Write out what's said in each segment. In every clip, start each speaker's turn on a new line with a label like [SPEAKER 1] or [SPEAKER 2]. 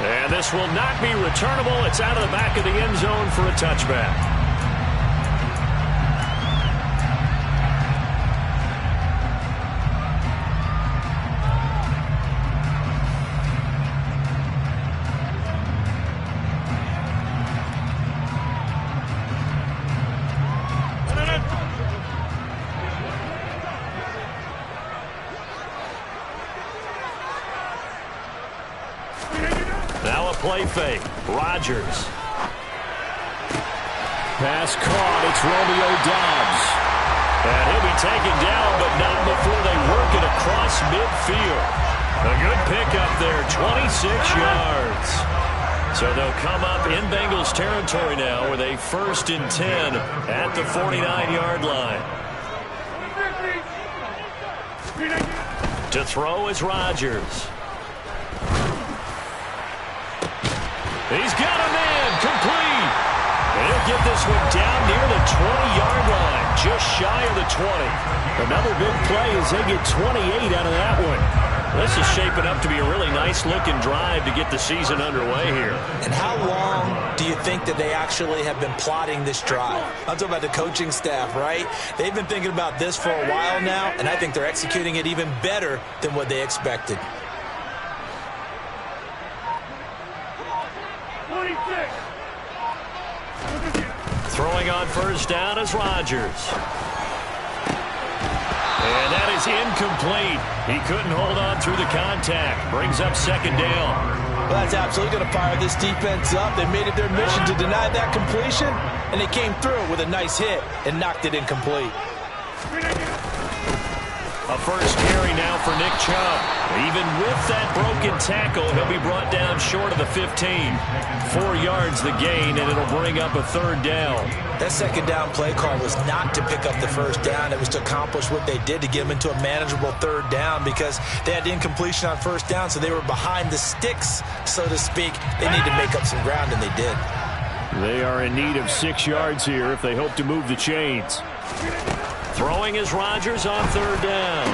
[SPEAKER 1] And this will not be returnable. It's out of the back of the end zone for a touchback. Play fake. Rodgers. Pass caught. It's Romeo Doubs. And he'll be taken down, but not before they work it across midfield. A good pickup there, 26 yards. So they'll come up in Bengals territory now with a 1st and 10 at the 49-yard line. To throw is Rodgers. He's got a man, complete. And he'll get this one down near the 20-yard line, just shy of the 20. Another big play as they get 28 out of that one. This is shaping up to be a really nice-looking drive to get the season underway here.
[SPEAKER 2] And how long do you think that they actually have been plotting this drive? I'm talking about the coaching staff, right? They've been thinking about this for a while now, and I think they're executing it even better than what they expected.
[SPEAKER 1] Throwing on 1st down is Rodgers. And that is incomplete. He couldn't hold on through the contact. Brings up 2nd down.
[SPEAKER 2] Well, that's absolutely going to fire this defense up. They made it their mission to deny that completion, and they came through with a nice hit and knocked it incomplete.
[SPEAKER 1] A 1st carry now for Nick Chubb. Even with that broken tackle, he'll be brought down short of the 15. 4 yards the gain, and it'll bring up a 3rd down.
[SPEAKER 2] That 2nd down play call was not to pick up the 1st down. It was to accomplish what they did, to get them into a manageable 3rd down, because they had incompletion on 1st down, so they were behind the sticks, so to speak. They need to make up some ground, and they did.
[SPEAKER 1] They are in need of 6 yards here if they hope to move the chains. Throwing is Rodgers on 3rd down.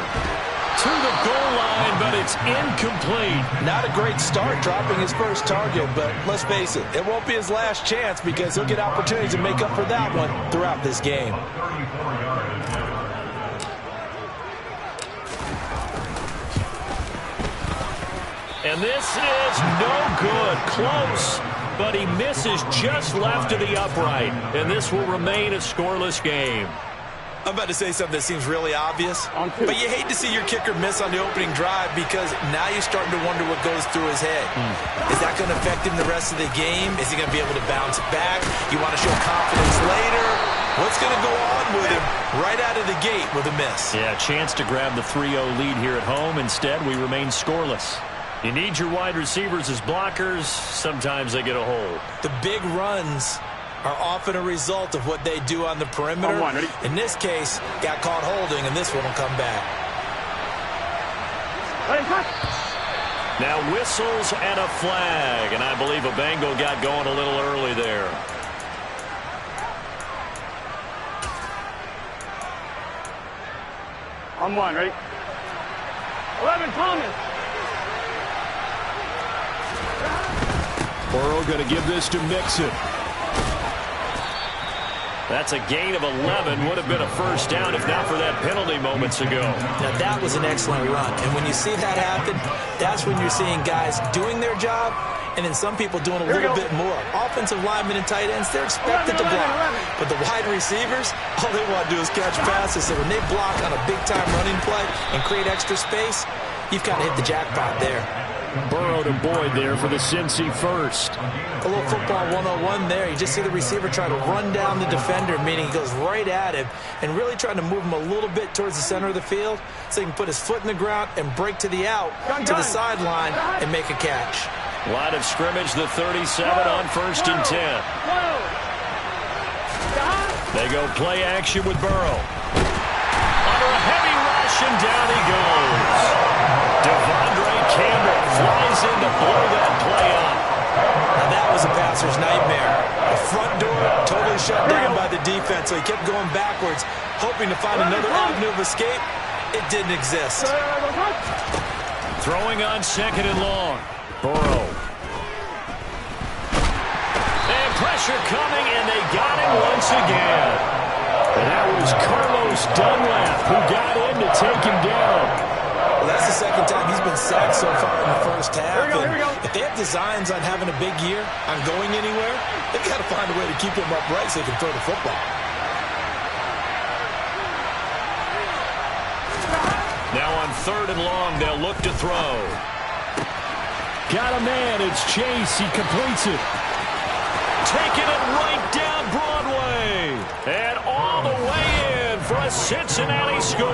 [SPEAKER 1] To the goal line, but it's incomplete.
[SPEAKER 2] Not a great start dropping his 1st target, but let's face it, it won't be his last chance because he'll get opportunities to make up for that one throughout this game.
[SPEAKER 1] And this is no good. Close, but he misses just left of the upright. And this will remain a scoreless game.
[SPEAKER 2] I'm about to say something that seems really obvious, but you hate to see your kicker miss on the opening drive because now you're starting to wonder what goes through his head. Is that going to affect him the rest of the game? Is he going to be able to bounce back? You want to show confidence later? What's going to go on with him right out of the gate with a miss?
[SPEAKER 1] Yeah, chance to grab the 3-0 lead here at home. Instead, we remain scoreless. You need your wide receivers as blockers. Sometimes they get a hold.
[SPEAKER 2] The big runs are often a result of what they do on the perimeter. In this case, got caught holding, and this one will come back.
[SPEAKER 1] Now whistles and a flag, and I believe a Bengal got going a little early there.
[SPEAKER 3] On 1, ready? 11, Thomas.
[SPEAKER 1] Burrow going to give this to Mixon. That's a gain of 11. Would have been a 1st down if not for that penalty moments ago.
[SPEAKER 2] Now, that was an excellent run. And when you see that happen, that's when you're seeing guys doing their job and then some people doing a little bit more. Offensive linemen and tight ends, they're expected to block. But the wide receivers, all they want to do is catch passes. So when they block on a big-time running play and create extra space, you've kind of hit the jackpot there.
[SPEAKER 1] Burrow to Boyd there for the Cincy 1st.
[SPEAKER 2] A little football 101 there. You just see the receiver try to run down the defender, meaning he goes right at him and really trying to move him a little bit towards the center of the field so he can put his foot in the ground and break to the out, to the sideline, and make a catch.
[SPEAKER 1] Line of scrimmage, the 37 on 1st and 10. They go play action with Burrow. Under a heavy rush, and down he goes. Devondre Campbell flies in to blow that play up.
[SPEAKER 2] Now that was a passer's nightmare. The front door totally shut down by the defense, so he kept going backwards, hoping to find another avenue of escape. It didn't exist.
[SPEAKER 1] Throwing on 2nd and long. Burrow. pressure coming, and they got him once again. And that was Carlos Dunlap who got in to take him down.
[SPEAKER 2] Well, that's the second time he's been sacked so far in the first half.
[SPEAKER 3] Here we go.
[SPEAKER 2] If they have designs on having a big year, on going anywhere, they've got to find a way to keep him upright so they can throw the football.
[SPEAKER 1] Now on 3rd and long, they'll look to throw. Got a man. It's Chase. He completes it. Taking it right down Broadway. And all the way in for a Cincinnati score.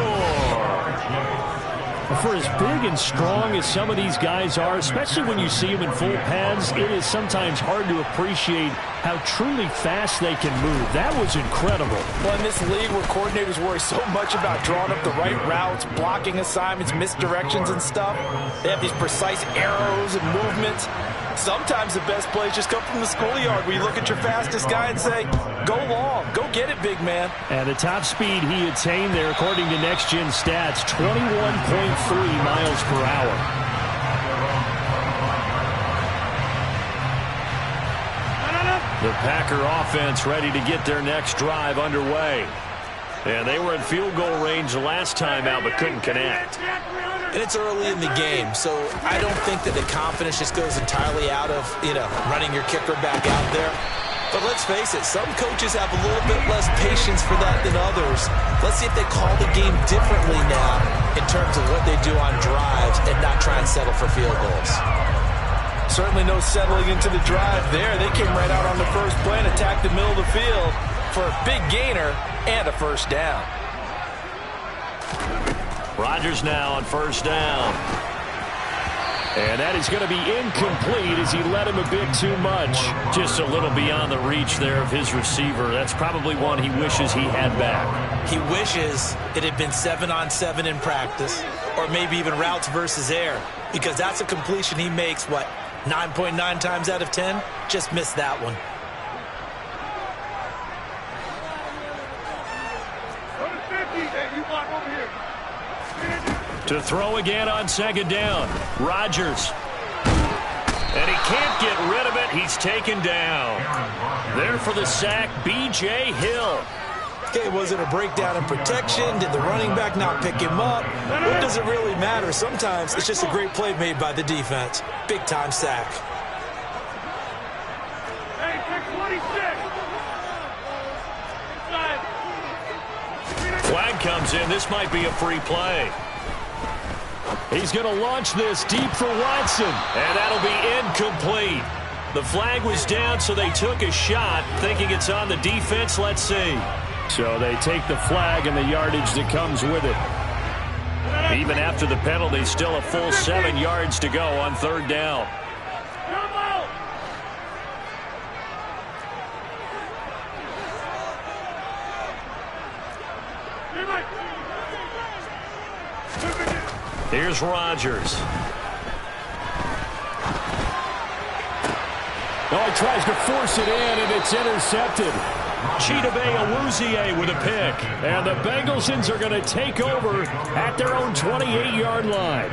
[SPEAKER 1] For as big and strong as some of these guys are, especially when you see them in full pads, it is sometimes hard to appreciate how truly fast they can move. That was incredible.
[SPEAKER 4] Well, in this league where coordinators worry so much about drawing up the right routes, blocking assignments, misdirections and stuff, they have these precise arrows and movements. Sometimes the best plays just come from the schoolyard where you look at your fastest guy and say, go long, go get it, big man.
[SPEAKER 1] And the top speed he attained there, according to Next Gen Stats, 21.3 miles per hour. The Packer offense ready to get their next drive underway. And they were in field goal range the last time out, but couldn't connect.
[SPEAKER 2] And it's early in the game, so I don't think that the confidence just goes entirely out of, running your kicker back out there. But let's face it, some coaches have a little bit less patience for that than others. Let's see if they call the game differently now in terms of what they do on drives and not try and settle for field goals.
[SPEAKER 4] Certainly no settling into the drive there. They came right out on the first play and attacked the middle of the field for a big gainer and a first down.
[SPEAKER 1] Rodgers now on 1st down. And that is going to be incomplete as he led him a bit too much. Just a little beyond the reach there of his receiver. That's probably one he wishes he had back.
[SPEAKER 2] He wishes it had been 7-on-7 in practice, or maybe even routes versus air, because that's a completion he makes, 9.9 times out of 10? Just missed that one.
[SPEAKER 1] To throw again on 2nd down. Rodgers. And he can't get rid of it. He's taken down. There for the sack, B.J. Hill.
[SPEAKER 2] Okay, was it a breakdown in protection? Did the running back not pick him up? What does it really matter? Sometimes it's just a great play made by the defense. Big-time sack.
[SPEAKER 3] Hey, 626.
[SPEAKER 1] Flag comes in. This might be a free play. He's going to launch this deep for Watson. And that'll be incomplete. The flag was down, so they took a shot, thinking it's on the defense. Let's see. So they take the flag and the yardage that comes with it. Even after the penalty, still a full 7 yards to go on 3rd down. Here's Rodgers.
[SPEAKER 5] Oh, he tries to force it in, and it's intercepted.
[SPEAKER 1] Chidobe Awuzie with a pick. And the Bengalsons are going to take over at their own 28-yard line.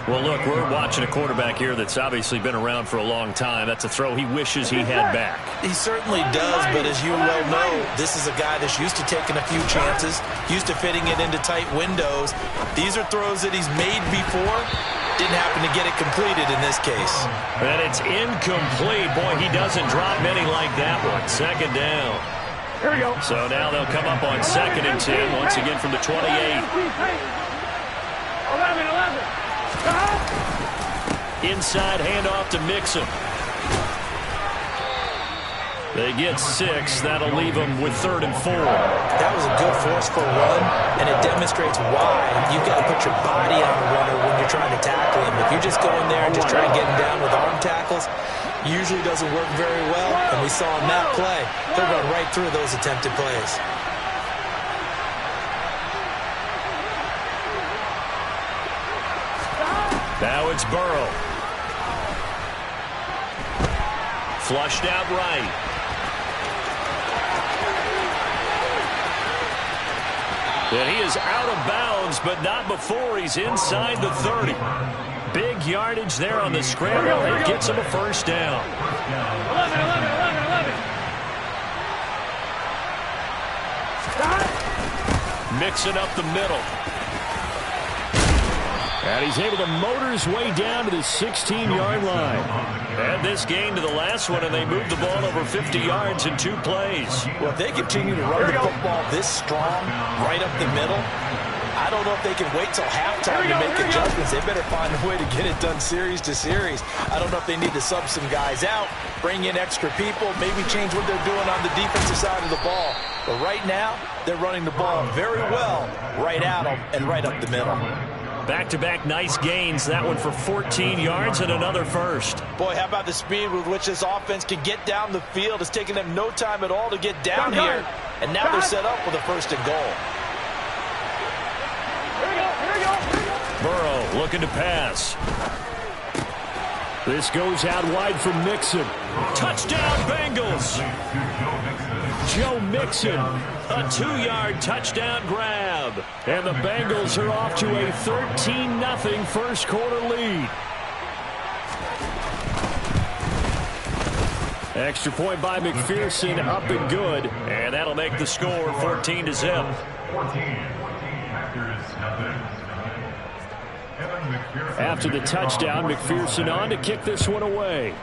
[SPEAKER 1] Well, look, we're watching a quarterback here that's obviously been around for a long time. That's a throw he wishes he had back.
[SPEAKER 2] He certainly does, but as you well know, this is a guy that's used to taking a few chances, used to fitting it into tight windows. These are throws that he's made before. Didn't happen to get it completed in this case.
[SPEAKER 1] And it's incomplete. Boy, he doesn't drop many like that one. 2nd down.
[SPEAKER 3] Here we go.
[SPEAKER 1] So now they'll come up on 2nd and 10, once again from the 28.
[SPEAKER 3] 11.
[SPEAKER 1] Inside handoff to Mixon. They get 6. That'll leave them with 3rd and 4.
[SPEAKER 2] That was a good forceful run, and it demonstrates why you've got to put your body on a runner when you're trying to tackle him. If you just go in there and just try and get him down with arm tackles, usually doesn't work very well, and we saw in that play, they'll run right through those attempted plays.
[SPEAKER 1] Now it's Burrow. Flushed out right. And he is out of bounds, but not before he's inside the 30. Big yardage there on the scramble. It gets him a 1st down.
[SPEAKER 3] 11.
[SPEAKER 1] Mixing up the middle. And he's able to motor his way down to the 16-yard line. And this game to the last one, and they moved the ball over 50 yards in 2 plays.
[SPEAKER 4] Well, if they continue to run the football this strong, right up the middle, I don't know if they can wait till halftime to make adjustments. They better find a way to get it done series to series. I don't know if they need to sub some guys out, bring in extra people, maybe change what they're doing on the defensive side of the ball. But right now, they're running the ball very well right at them and right up the middle.
[SPEAKER 1] Back-to-back nice gains. That one for 14 yards and another first.
[SPEAKER 4] Boy, how about the speed with which this offense can get down the field? It's taking them no time at all to get down here. And now they're set up with a 1st and goal.
[SPEAKER 1] Burrow looking to pass.
[SPEAKER 5] This goes out wide for Mixon.
[SPEAKER 1] Touchdown, Bengals.
[SPEAKER 5] Joe Mixon.
[SPEAKER 1] A 2-yard touchdown grab.
[SPEAKER 5] And the Bengals are off to a 13-0 first quarter lead. Extra point by McPherson, up and good.
[SPEAKER 1] And that'll make the score 14-0.
[SPEAKER 5] After the touchdown, McPherson on to kick this one away.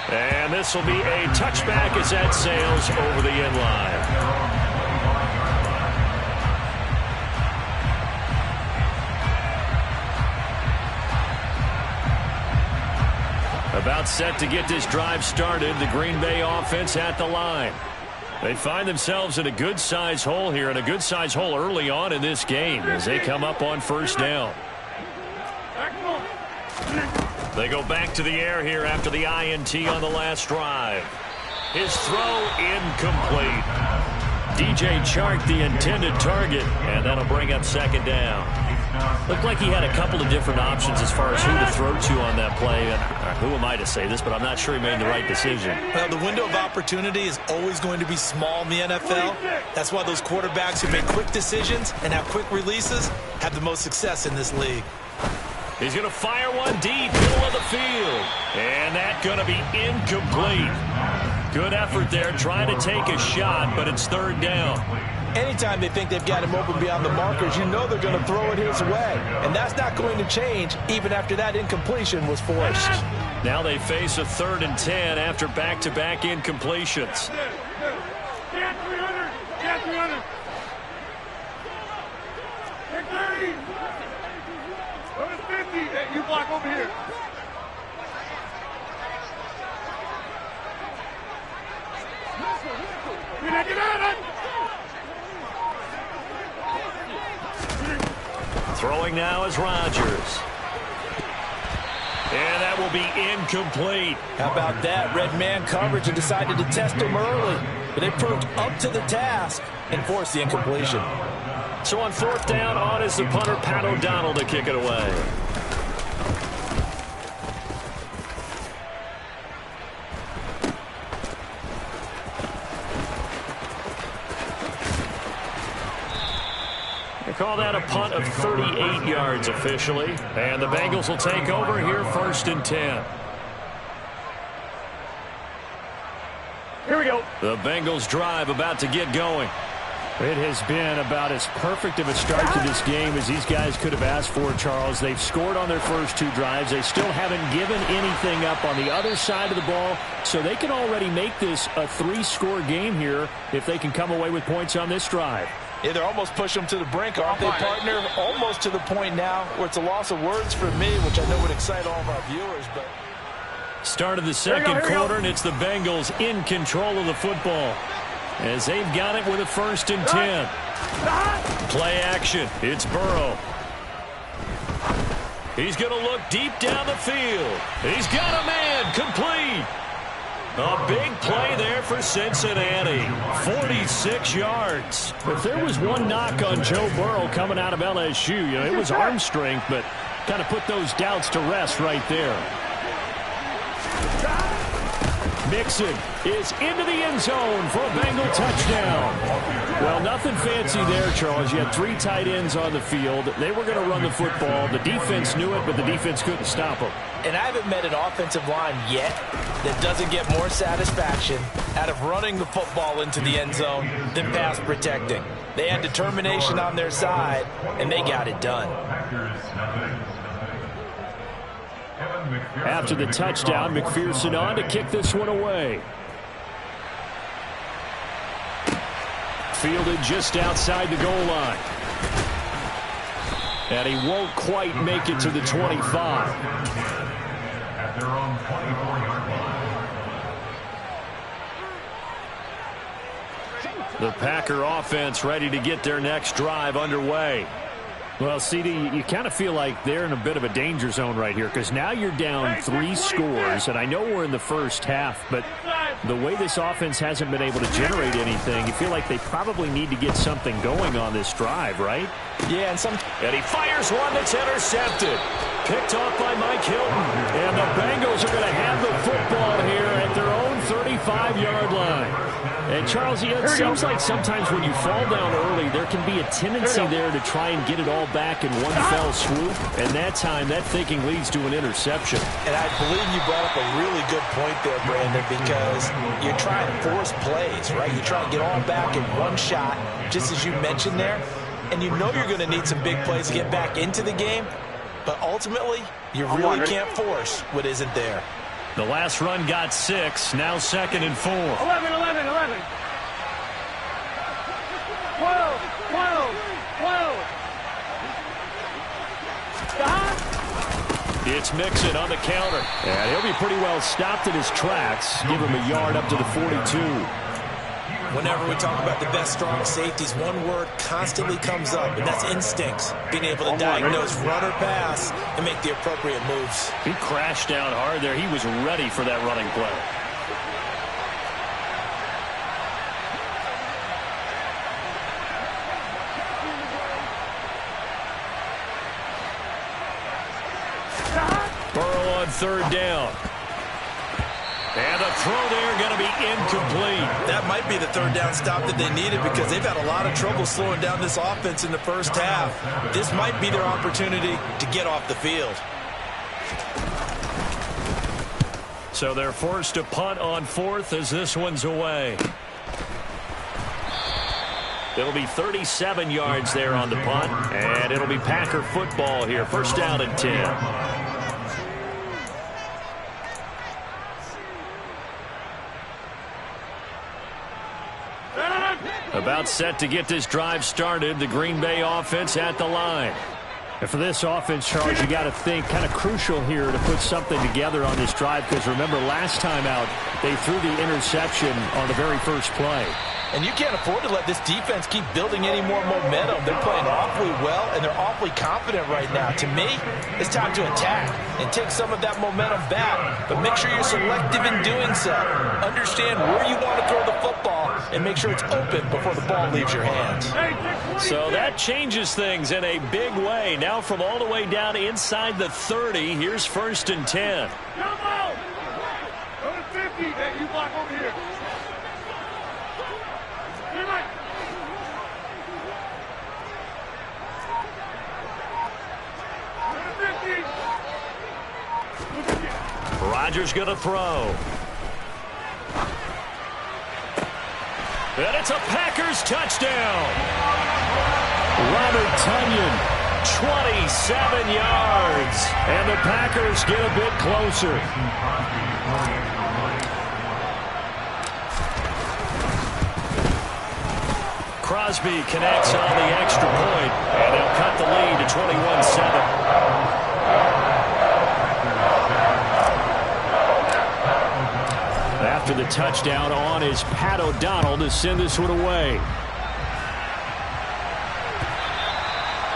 [SPEAKER 1] And this will be a touchback as that sails over the end line. About set to get this drive started. The Green Bay offense at the line. They find themselves in a good-sized hole here, and a good-sized hole early on in this game as they come up on 1st down. They go back to the air here after the INT on the last drive. His throw incomplete. DJ Chark the intended target, and that'll bring up 2nd down. Looked like he had a couple of different options as far as who to throw to on that play. And who am I to say this, but I'm not sure he made the right decision.
[SPEAKER 2] Well, the window of opportunity is always going to be small in the NFL. That's why those quarterbacks who make quick decisions and have quick releases have the most success in this league.
[SPEAKER 1] He's going to fire one deep, middle of the field. And that's going to be incomplete. Good effort there trying to take a shot, but it's 3rd down.
[SPEAKER 4] Anytime they think they've got him open beyond the markers, you know they're going to throw it his way. And that's not going to change even after that incompletion was forced.
[SPEAKER 1] Now they face a 3rd and 10 after back-to-back incompletions.
[SPEAKER 3] Get 300. Get 300. Get 30. Go to 50. Hey, you block over here. Get out of it.
[SPEAKER 1] Throwing now is Rodgers. And that will be incomplete.
[SPEAKER 4] How about that? Red man coverage and decided to test him early. But they proved up to the task and forced the incompletion.
[SPEAKER 1] So on 4th down, on is the punter, Pat O'Donnell, to kick it away. Call that a punt of 38 yards officially. And the Bengals will take over here 1st and 10.
[SPEAKER 3] Here we go.
[SPEAKER 1] The Bengals drive about to get going.
[SPEAKER 5] It has been about as perfect of a start to this game as these guys could have asked for, Charles. They've scored on their first 2 drives. They still haven't given anything up on the other side of the ball, so they can already make this a 3-score game here if they can come away with points on this drive.
[SPEAKER 4] Yeah, they're almost pushing them to the brink, aren't they, partner? Almost to the point now where it's a loss of words for me, which I know would excite all of our viewers. But
[SPEAKER 1] start of the 2nd quarter, and it's the Bengals in control of the football as they've got it with a 1st and 10. Play action. It's Burrow. He's going to look deep down the field. He's got a man. Complete. A big play there for Cincinnati. 46 yards.
[SPEAKER 5] If there was one knock on Joe Burrow coming out of LSU, it was arm strength, but kind of put those doubts to rest right there. Mixon is into the end zone for a Bengal touchdown. Well, nothing fancy there, Charles. You had 3 tight ends on the field. They were going to run the football. The defense knew it, but the defense couldn't stop them.
[SPEAKER 2] And I haven't met an offensive line yet that doesn't get more satisfaction out of running the football into the end zone than pass protecting. They had determination on their side, and they got it done.
[SPEAKER 5] After the touchdown, McPherson on to kick this one away. Fielded just outside the goal line. And he won't quite make it to the 25.
[SPEAKER 3] At their own 24-yard line.
[SPEAKER 5] The Packer offense ready to get their next drive underway. Well, CD, you kind of feel like they're in a bit of a danger zone right here because now you're down 3 scores, and I know we're in the first half, but the way this offense hasn't been able to generate anything, you feel like they probably need to get something going on this drive, right?
[SPEAKER 2] Yeah,
[SPEAKER 5] and he fires one that's intercepted. Picked off by Mike Hilton. And the Bengals are going to have the football here at their own 35-yard line. And, Charles, it seems like sometimes when you fall down early, there can be a tendency there to try and get it all back in one fell swoop. And that time, that thinking leads to an interception.
[SPEAKER 2] And I believe you brought up a really good point there, Brandon, because you're trying to force plays, right? You're trying to get all back in one shot, just as you mentioned there. And you know you're going to need some big plays to get back into the game. But ultimately, you really can't force what isn't there.
[SPEAKER 5] The last run got 6. Now 2nd and 4.
[SPEAKER 3] 11, 11, 11. 12, 12, 12.
[SPEAKER 5] It's Mixon on the counter. And he'll be pretty well stopped in his tracks. Give him a yard up to the 42.
[SPEAKER 2] Whenever we talk about the best strong safeties, one word constantly comes up, and that's instincts. Being able to diagnose run or pass and make the appropriate moves.
[SPEAKER 5] He crashed down hard there. He was ready for that running play. Burrow on 3rd down. And the throw there going to be incomplete.
[SPEAKER 2] That might be the 3rd down stop that they needed because they've had a lot of trouble slowing down this offense in the first half. This might be their opportunity to get off the field.
[SPEAKER 5] So they're forced to punt on 4th as this one's away. It'll be 37 yards there on the punt, and it'll be Packer football here. 1st down and 10. About set to get this drive started. The Green Bay offense at the line. And for this offense, Charles, you got to think kind of crucial here to put something together on this drive because remember last time out they threw the interception on the very first play.
[SPEAKER 2] And you can't afford to let this defense keep building any more momentum. They're playing awfully well, and they're awfully confident right now. To me, it's time to attack and take some of that momentum back. But make sure you're selective in doing so. Understand where you want to throw the football and make sure it's open before the ball leaves your hands.
[SPEAKER 5] So that changes things in a big way. Now from all the way down inside the 30, here's 1st and 10.
[SPEAKER 3] Come on! Go to 50, that you block over here.
[SPEAKER 5] Rodgers going to throw. And it's a Packers touchdown. Robert Tonyan, 27 yards. And the Packers get a bit closer. Crosby connects on the extra point, and they'll cut the lead to 21-7. After the touchdown on is Pat O'Donnell to send this one away.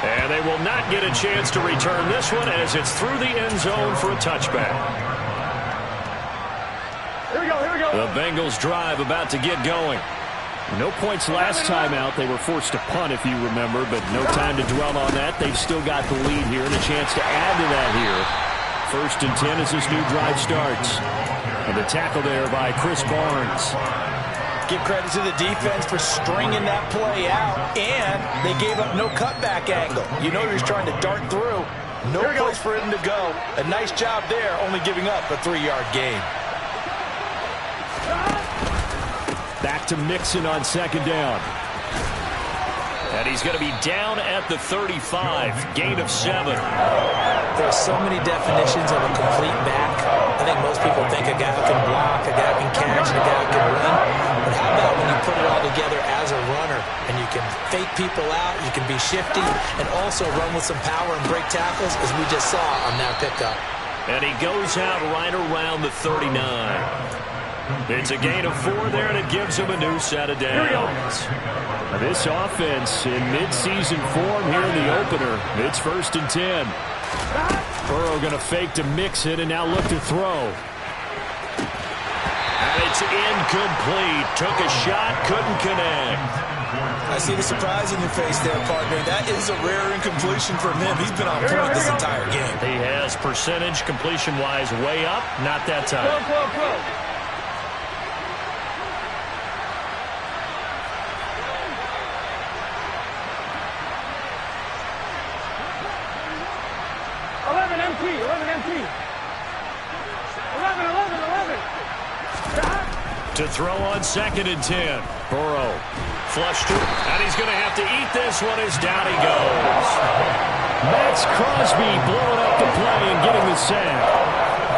[SPEAKER 5] And they will not get a chance to return this one as it's through the end zone for a touchback.
[SPEAKER 3] Here we go, here we go.
[SPEAKER 5] The Bengals drive about to get going. No points last time out. They were forced to punt, if you remember, but no time to dwell on that. They've still got the lead here and a chance to add to that here. 1st and 10 as this new drive starts. And the tackle there by Chris Barnes.
[SPEAKER 4] Give credit to the defense for stringing that play out, and they gave up no cutback angle. You know he was trying to dart through. No place for him to go. A nice job there, only giving up a 3-yard gain.
[SPEAKER 5] Back to Mixon on second down.
[SPEAKER 1] And he's going to be down at the 35, gain of 7.
[SPEAKER 2] There are so many definitions of a complete back. I think most people think a guy who can block, a guy who can catch, and a guy who can run. But how about when you put it all together as a runner, and you can fake people out, you can be shifty, and also run with some power and break tackles, as we just saw on that pickup.
[SPEAKER 1] And he goes out right around the 39. It's a gain of 4 there, and it gives him a new set of downs.
[SPEAKER 5] This offense in midseason form here in the opener. It's 1st and 10. Burrow going to fake to Mixon and now look to throw.
[SPEAKER 1] And it's incomplete. Took a shot, couldn't connect.
[SPEAKER 2] I see the surprise in your face there, partner. That is a rare incompletion from him. He's been on point this entire game.
[SPEAKER 1] He has percentage completion-wise way up. Not that time.
[SPEAKER 3] Go. 11 empty. 11.
[SPEAKER 1] To throw on 2nd and 10. Burrow flushed it, and he's going to have to eat this one as down he goes.
[SPEAKER 5] Max Crosby blowing up the play and getting the sack.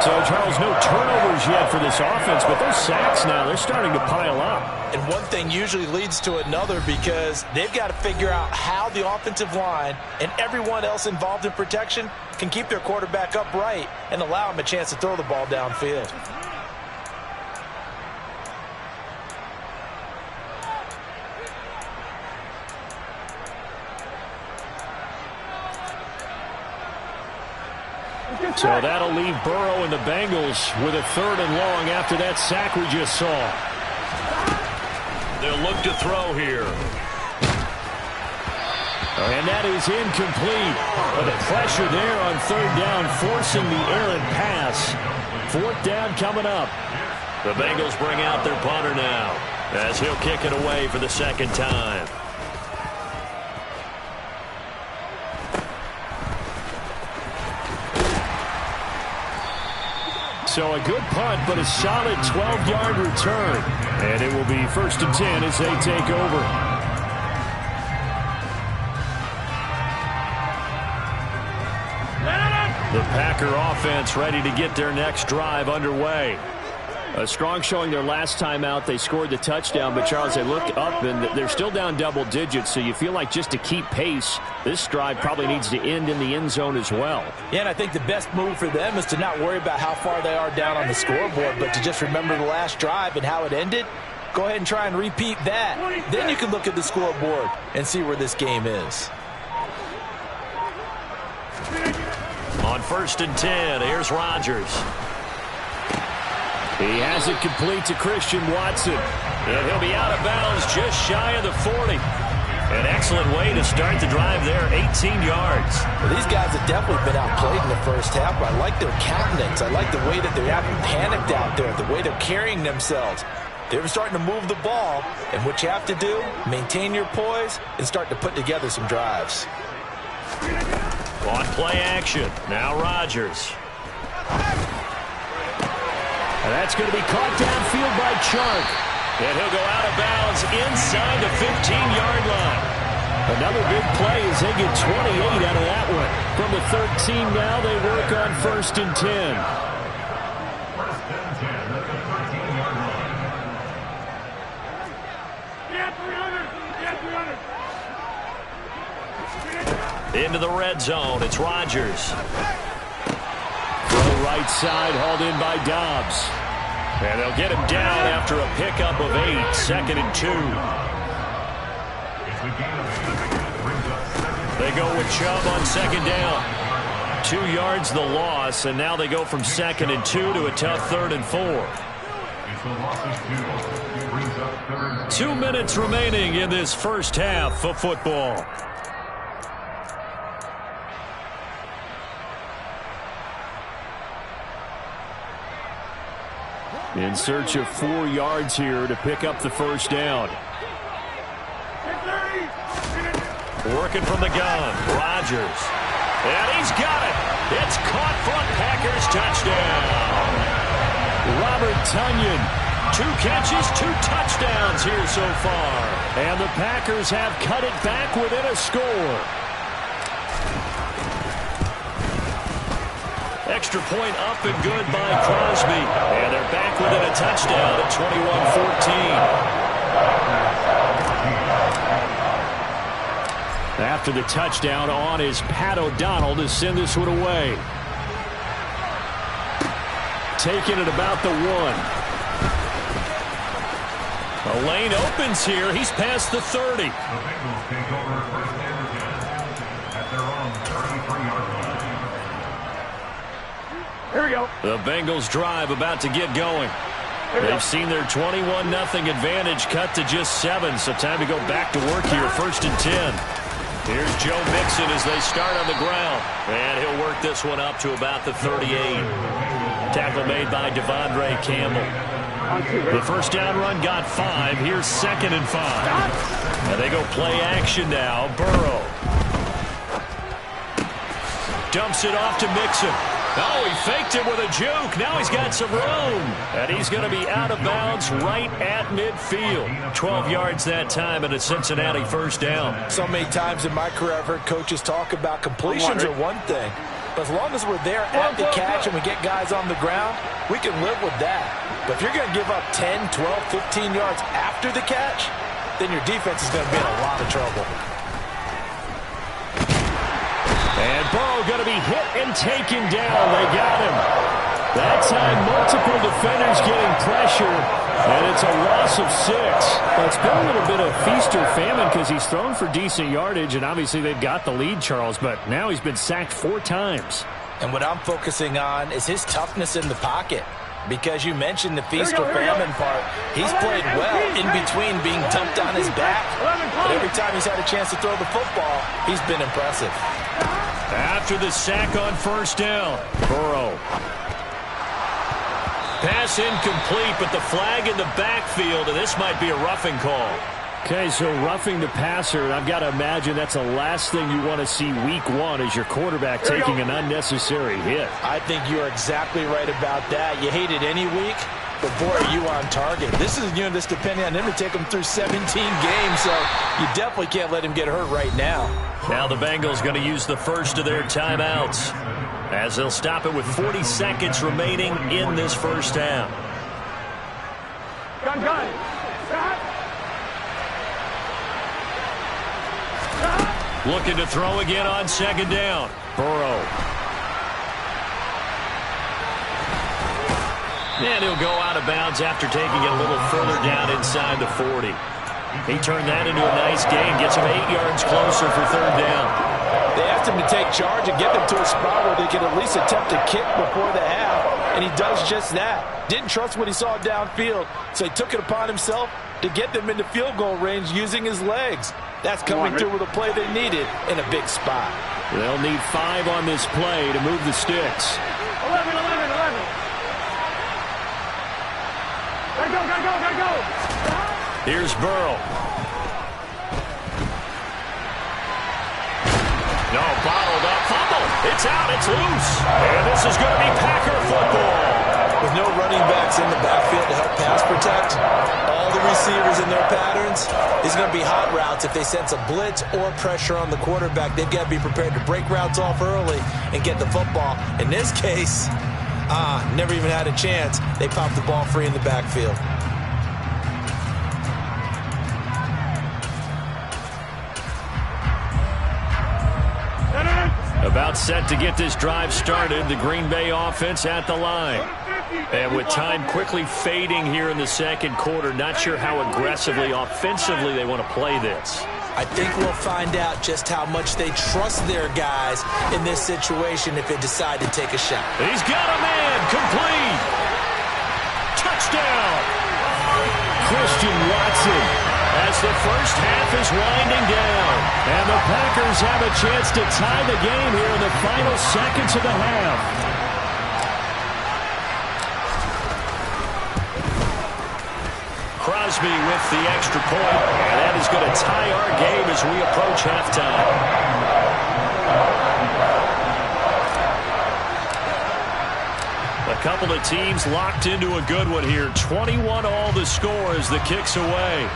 [SPEAKER 5] So, Charles, no turnovers yet for this offense, but those sacks now, they're starting to pile up.
[SPEAKER 4] And one thing usually leads to another because they've got to figure out how the offensive line and everyone else involved in protection can keep their quarterback upright and allow him a chance to throw the ball downfield.
[SPEAKER 5] So that'll leave Burrow and the Bengals with a 3rd and long after that sack we just saw.
[SPEAKER 1] They'll look to throw here.
[SPEAKER 5] And that is incomplete. But the pressure there on 3rd down, forcing the errant pass. 4th down coming up.
[SPEAKER 1] The Bengals bring out their punter now as he'll kick it away for the 2nd time.
[SPEAKER 5] So a good punt, but a solid 12-yard return. And it will be 1st and 10 as they take over. The Packer offense ready to get their next drive underway. A strong showing their last time out. They scored the touchdown, but, Charles, they look up, and they're still down double digits, so you feel like just to keep pace, this drive probably needs to end in the end zone as well.
[SPEAKER 4] Yeah, and I think the best move for them is to not worry about how far they are down on the scoreboard, but to just remember the last drive and how it ended. Go ahead and try and repeat that. Then you can look at the scoreboard and see where this game is.
[SPEAKER 1] On 1st and 10, here's Rodgers.
[SPEAKER 5] He has it complete to Christian Watson.
[SPEAKER 1] And he'll be out of bounds just shy of the 40. An excellent way to start the drive there, 18 yards.
[SPEAKER 4] Well, these guys have definitely been outplayed in the first half, but I like their countenance. I like the way that they haven't panicked out there, the way they're carrying themselves. They're starting to move the ball, and what you have to do, maintain your poise and start to put together some drives.
[SPEAKER 1] On play action, now Rodgers.
[SPEAKER 5] And that's going to be caught downfield by Chark.
[SPEAKER 1] And he'll go out of bounds inside the 15-yard line.
[SPEAKER 5] Another big play as they get 28 out of that one. From the 13 now, they work on 1st and 10.
[SPEAKER 1] Into the red zone, it's Rodgers.
[SPEAKER 5] Throw right side, hauled in by Dobbs.
[SPEAKER 1] And they'll get him down after a pickup of 8, 2nd and 2. They go with Chubb on 2nd down. 2 yards the loss, and now they go from 2nd and 2 to a tough 3rd and 4. 2 minutes remaining in this first half of football.
[SPEAKER 5] In search of 4 yards here to pick up the first down.
[SPEAKER 1] Working from the gun. Rodgers. And he's got it. It's caught for a Packers touchdown.
[SPEAKER 5] Robert Tonyan.
[SPEAKER 1] 2 catches, 2 touchdowns here so far.
[SPEAKER 5] And the Packers have cut it back within a score.
[SPEAKER 1] Extra point up and good by Crosby. And they're back within a touchdown at 21-14.
[SPEAKER 5] After the touchdown, on is Pat O'Donnell to send this one away. Taking it about the 1.
[SPEAKER 1] A lane opens here. He's past the 30.
[SPEAKER 3] The Bengals take over first and 10 at their own 33-yard line.
[SPEAKER 4] Here we go.
[SPEAKER 1] The Bengals drive about to get going. They've seen their 21-0 advantage cut to just 7, so time to go back to work here. First and 10. Here's Joe Mixon as they start on the ground. And he'll work this one up to about the 38. Tackle made by Devondre Campbell. The first down run got 5. Here's 2nd and 5. And they go play action now. Burrow. Dumps it off to Mixon. Oh, he faked it with a juke. Now he's got some room. And he's going to be out of bounds right at midfield. 12 yards that time and a Cincinnati first down.
[SPEAKER 4] So many times in my career I've heard coaches talk about completions are one thing. But as long as we're there at the catch and we get guys on the ground, we can live with that. But if you're going to give up 10, 12, 15 yards after the catch, then your defense is going to be in a lot of trouble.
[SPEAKER 5] And Burrow going to be hit and taken down. They got him. That time, multiple defenders getting pressure, and it's a loss of 6. Well, it's been a little bit of feast or famine because he's thrown for decent yardage, and obviously they've got the lead, Charles, but now he's been sacked 4 times.
[SPEAKER 4] And what I'm focusing on is his toughness in the pocket. Because you mentioned the feast or famine part. He's played well in between being dumped on his back. But every time he's had a chance to throw the football, he's been impressive.
[SPEAKER 1] After the sack on first down, Burrow. Pass incomplete, but the flag in the backfield, and this might be a roughing call.
[SPEAKER 5] Okay, so roughing the passer, I've got to imagine that's the last thing you want to see week 1 as your quarterback taking an unnecessary hit.
[SPEAKER 4] I think you're exactly right about that. You hate it any week, but boy, are you on target. This is a unit that's depending on him to take him through 17 games, so you definitely can't let him get hurt right now.
[SPEAKER 1] Now the Bengals going to use the first of their timeouts as they'll stop it with 40 seconds remaining in this first half.
[SPEAKER 3] Gun.
[SPEAKER 1] Looking to throw again on second down. Burrow. And he'll go out of bounds after taking it a little further down inside the 40. He turned that into a nice gain. Gets him 8 yards closer for third down.
[SPEAKER 4] They asked him to take charge and get them to a spot where they could at least attempt a kick before the half, and he does just that. Didn't trust what he saw downfield, so he took it upon himself to get them into field goal range using his legs. That's coming through with a play they needed in a big spot.
[SPEAKER 5] They'll need 5 on this play to move the sticks.
[SPEAKER 3] 11. Gotta go.
[SPEAKER 1] Here's Burrow. No, bottled up, fumble. It's out, it's loose. And this is going to be Packer football.
[SPEAKER 2] With no running backs in the backfield to help pass protect, all the receivers in their patterns, these are going to be hot routes. If they sense a blitz or pressure on the quarterback, they've got to be prepared to break routes off early and get the football. In this case, never even had a chance. They popped the ball free in the backfield.
[SPEAKER 1] About set to get this drive started, the Green Bay offense at the line. And with time quickly fading here in the second quarter, not sure how aggressively, offensively they want to play this.
[SPEAKER 2] I think we'll find out just how much they trust their guys in this situation if they decide to take a shot.
[SPEAKER 1] He's got a man, complete. Touchdown.
[SPEAKER 5] Christian Watson.
[SPEAKER 1] As the first half is winding down.
[SPEAKER 5] And the Packers have a chance to tie the game here in the final seconds of the half.
[SPEAKER 1] Crosby with the extra point, and that is going to tie our game as we approach halftime. A couple of teams locked into a good one here. 21 all the score as the kick's away.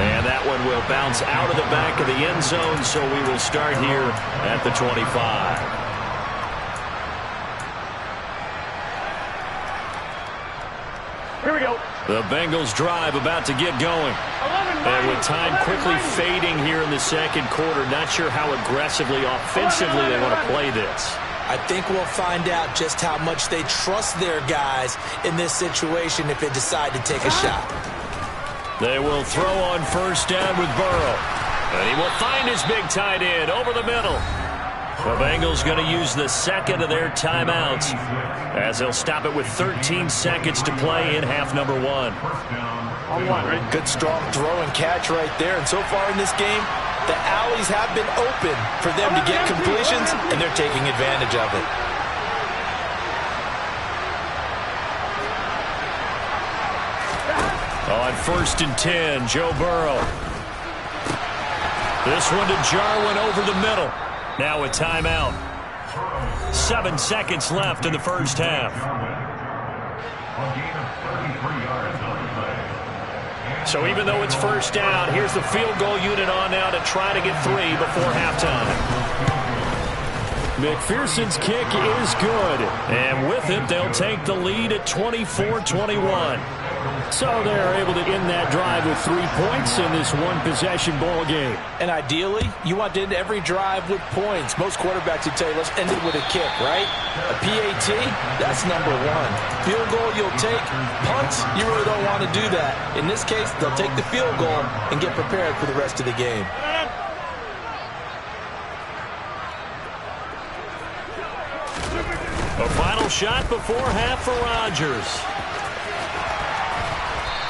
[SPEAKER 1] And that one will bounce out of the back of the end zone, so we will start here at the 25.
[SPEAKER 3] Here we go.
[SPEAKER 1] The Bengals drive about to get going. And with time quickly fading here in the second quarter, not sure how aggressively, offensively they want to play this.
[SPEAKER 2] I think we'll find out just how much they trust their guys in this situation if they decide to take a shot.
[SPEAKER 1] They will throw on first down with Burrow. And he will find his big tight end over the middle. The Bengals going to use the second of their timeouts as they'll stop it with 13 seconds to play in half number one.
[SPEAKER 4] Good strong throw and catch right there. And so far in this game, the alleys have been open for them to get completions, and they're taking advantage of it.
[SPEAKER 1] On first and 10, Joe Burrow. This one to Jarwin over the middle. Now a timeout. 7 seconds left in the first half. So even though it's first down, here's the field goal unit on now to try to get 3 before halftime. McPherson's kick is good. And with it, they'll take the lead at 24-21. So they're able to end that drive with 3 points in this one-possession ball game.
[SPEAKER 4] And ideally, you want to end every drive with points. Most quarterbacks would tell you, let's end it with a kick, right? A PAT, that's number 1. Field goal, you'll take. Punts, you really don't want to do that. In this case, they'll take the field goal and get prepared for the rest of the game.
[SPEAKER 1] A final shot before half for Rodgers.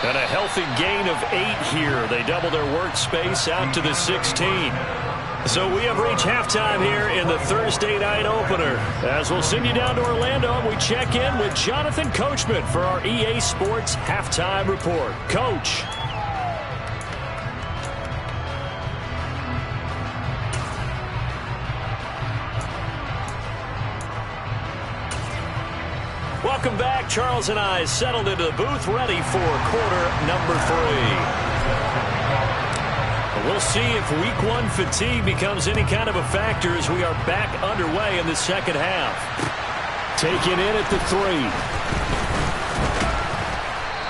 [SPEAKER 1] And a healthy gain of 8 here. They double their workspace out to the 16. So we have reached halftime here in the Thursday night opener. As we'll send you down to Orlando, we check in with Jonathan Coachman for our EA Sports Halftime Report. Coach. Welcome back. Charles and I settled into the booth, ready for quarter number 3. We'll see if week 1 fatigue becomes any kind of a factor as we are back underway in the second half. Taken in at the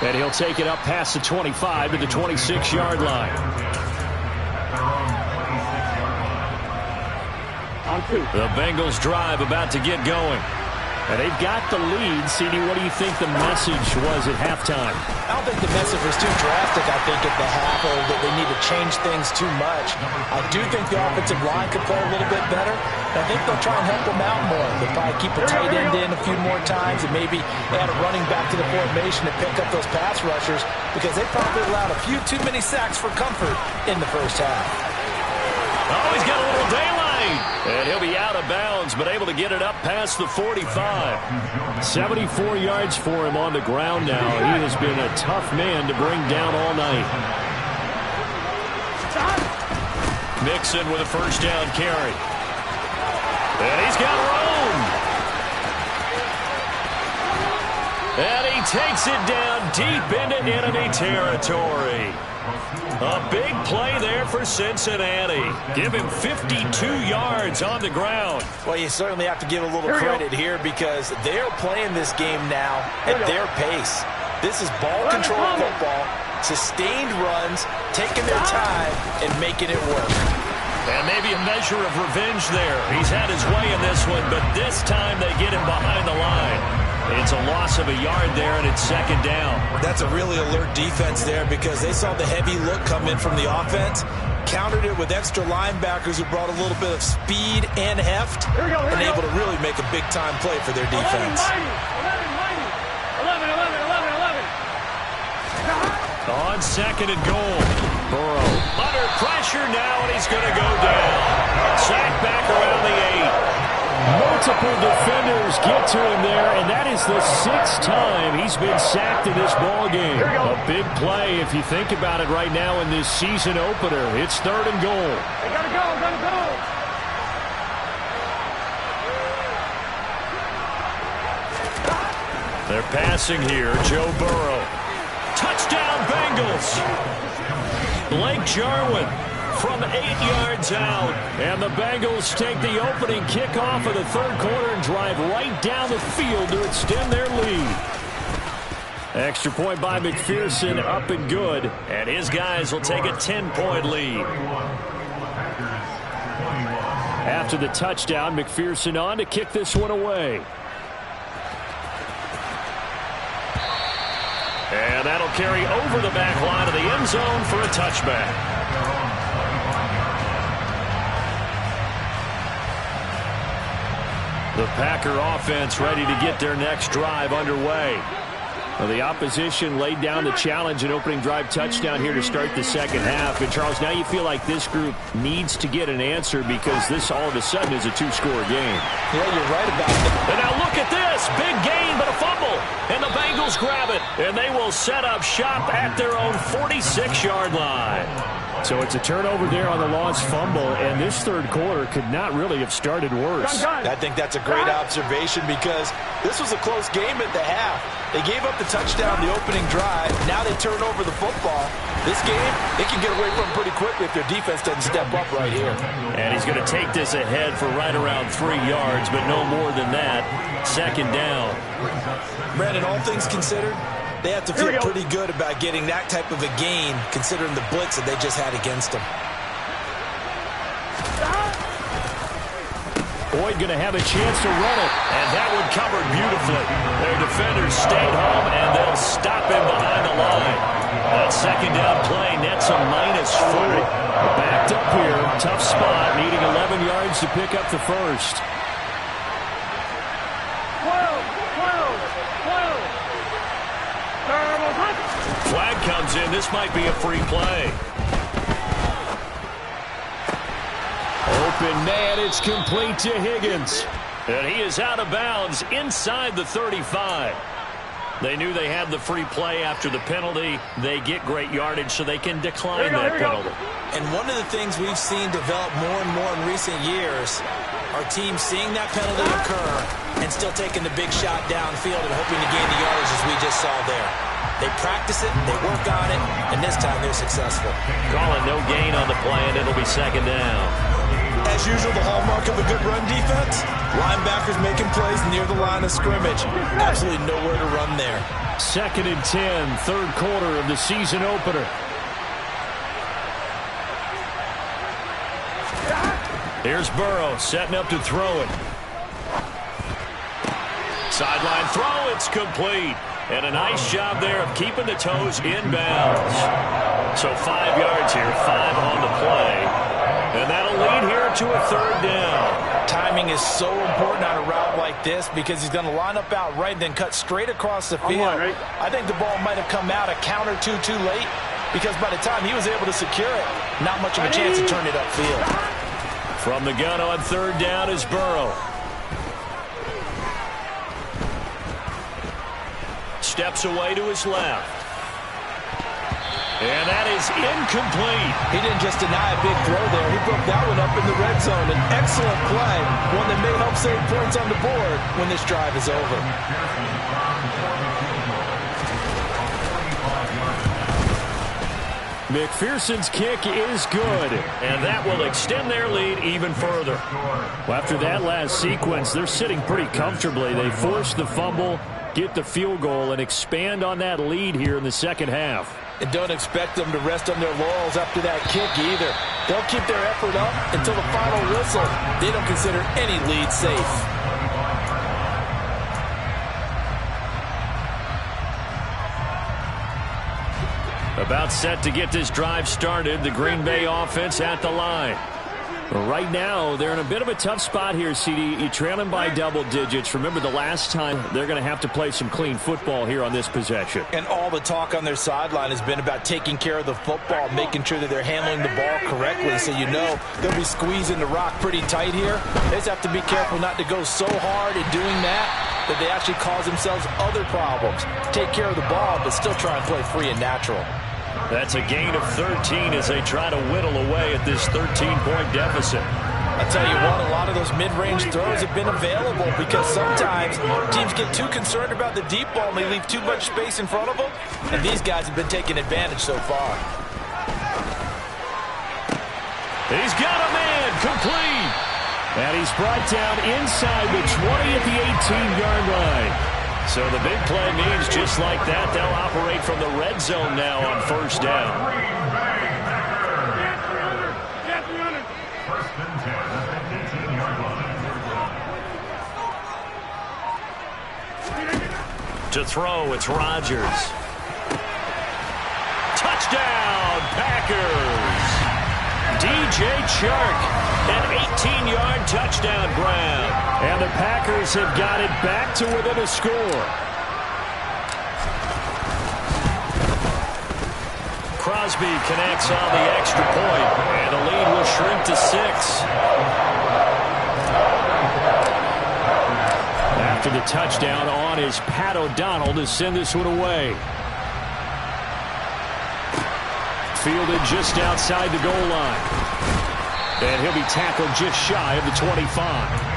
[SPEAKER 1] 3. And he'll take it up past the 25 to the 26-yard line. The Bengals drive about to get going. And they've got the lead. CD, what do you think the message was at halftime?
[SPEAKER 4] I don't think the message was too drastic, I think, at the half, or that they need to change things too much. I do think the offensive line could play a little bit better. I think they'll try and help them out more. They'll probably keep a tight end in a few more times and maybe add a running back to the formation to pick up those pass rushers, because they probably allowed a few too many sacks for comfort in the first half.
[SPEAKER 1] Oh, he's got a little daylight. And he'll be out of bounds, but able to get it up past the 45. 74 yards for him on the ground now. He has been a tough man to bring down all night. Mixon with a first down carry. And he's got room. And he takes it down deep into enemy territory. A big play there for Cincinnati. Give him 52 yards on the ground.
[SPEAKER 4] Well, you certainly have to give a little credit here because they're playing this game now at their pace. This is ball control football, sustained runs, taking their time, and making it work.
[SPEAKER 1] And maybe a measure of revenge there. He's had his way in this one, but this time they get him behind the line. It's a loss of a yard there, and it's second down.
[SPEAKER 2] That's a really alert defense there because they saw the heavy look come in from the offense, countered it with extra linebackers who brought a little bit of speed and heft, and able to really make a big-time play for their defense.
[SPEAKER 3] 11.
[SPEAKER 1] On second and goal. Burrow under pressure now, and he's going to go down. Sacked back around the 8.
[SPEAKER 5] Multiple defenders get to him there, and that is the 6th time he's been sacked in this ball game. A big play if you think about it right now in this season opener. It's 3rd and goal.
[SPEAKER 3] They gotta go, gotta go.
[SPEAKER 1] They're passing here. Joe Burrow. Touchdown, Bengals. Blake Jarwin from 8 yards out. And the Bengals take the opening kickoff of the 3rd quarter and drive right down the field to extend their lead. Extra point by McPherson, up and good. And his guys will take a 10-point lead. After the touchdown, McPherson on to kick this one away. And that'll carry over the back line of the end zone for a touchback. The Packer offense ready to get their next drive underway. Well, the opposition laid down the challenge, an opening drive touchdown here to start the second half. And, Charles, now you feel like this group needs to get an answer because this all of a sudden is a 2-score game.
[SPEAKER 2] Yeah, you're right about that.
[SPEAKER 1] And now look at this. Big gain, but a fumble. And the Bengals grab it. And they will set up shop at their own 46-yard line.
[SPEAKER 5] So it's a turnover there on the lost fumble, and this 3rd quarter could not really have started worse.
[SPEAKER 4] I think that's a great observation because this was a close game at the half. They gave up the touchdown the opening drive. Now they turn over the football. This game, they can get away from pretty quickly if their defense doesn't step up right here.
[SPEAKER 1] And he's going to take this ahead for right around 3 yards, but no more than that. 2nd down.
[SPEAKER 2] Brandon, all things considered, they have to feel pretty good about getting that type of a gain considering the blitz that they just had against them.
[SPEAKER 5] Boyd going to have a chance to run it.
[SPEAKER 1] And that one covered beautifully. Their defenders stayed home, and they'll stop him behind the line. That 2nd down play nets a -4.
[SPEAKER 5] Backed up here. Tough spot. Needing 11 yards to pick up the first.
[SPEAKER 3] 12.
[SPEAKER 1] Flag comes in. This might be a free play.
[SPEAKER 5] Open man, it's complete to Higgins.
[SPEAKER 1] And he is out of bounds inside the 35. They knew they had the free play after the penalty. They get great yardage so they can decline that penalty.
[SPEAKER 2] And one of the things we've seen develop more and more in recent years are teams seeing that penalty occur and still taking the big shot downfield and hoping to gain the yardage as we just saw there. They practice it, they work on it, and this time they're successful.
[SPEAKER 1] Call it no gain on the play, and it'll be 2nd down.
[SPEAKER 2] As usual, the hallmark of a good run defense, linebackers making plays near the line of scrimmage. Absolutely nowhere to run there.
[SPEAKER 5] 2nd and 10, 3rd quarter of the season opener.
[SPEAKER 1] Here's Burrow setting up to throw it. Sideline throw, it's complete. And a nice job there of keeping the toes inbounds. So 5 yards here, 5 on the play. And that'll lead here to a 3rd down.
[SPEAKER 4] Timing is so important on a route like this because he's going to line up out right and then cut straight across the field. I think the ball might have come out a count or two too late because by the time he was able to secure it, not much of a chance to turn it upfield.
[SPEAKER 1] From the gun on 3rd down is Burrow. Steps away to his left. And that is incomplete.
[SPEAKER 4] He didn't just deny a big throw there. He broke that one up in the red zone. An excellent play. One that may help save points on the board when this drive is over.
[SPEAKER 5] McPherson's kick is good.
[SPEAKER 1] And that will extend their lead even further.
[SPEAKER 5] Well, after that last sequence, they're sitting pretty comfortably. They force the fumble, get the field goal, and expand on that lead here in the second half.
[SPEAKER 4] And don't expect them to rest on their laurels after that kick either. They'll keep their effort up until the final whistle. They don't consider any lead safe.
[SPEAKER 1] About set to get this drive started. The Green Bay offense at the line.
[SPEAKER 5] Right now, they're in a bit of a tough spot here, CD. You trail them by double digits. Remember, the last time they're going to have to play some clean football here on this possession.
[SPEAKER 4] And all the talk on their sideline has been about taking care of the football, making sure that they're handling the ball correctly. So you know they'll be squeezing the rock pretty tight here. They just have to be careful not to go so hard in doing that they actually cause themselves other problems. Take care of the ball, but still try and play free and natural.
[SPEAKER 5] That's a gain of 13 as they try to whittle away at this 13-point deficit.
[SPEAKER 4] I'll tell you what, a lot of those mid-range throws have been available because sometimes teams get too concerned about the deep ball and they leave too much space in front of them, and these guys have been taking advantage so far.
[SPEAKER 5] He's got a man, complete. And he's brought down inside the 20 at the 18-yard line. So the big play means just like that, they'll operate from the red zone now on first down.
[SPEAKER 3] First and 10 at the 18-yard line.
[SPEAKER 1] To throw, it's Rodgers. Touchdown, Packers! DJ Chark, an 18-yard touchdown grab.
[SPEAKER 5] And the Packers have got it back to within a score.
[SPEAKER 1] Crosby connects on the extra point, and the lead will shrink to 6.
[SPEAKER 5] After the touchdown on is Pat O'Donnell to send this one away. Fielded just outside the goal line. And he'll be tackled just shy of the 25.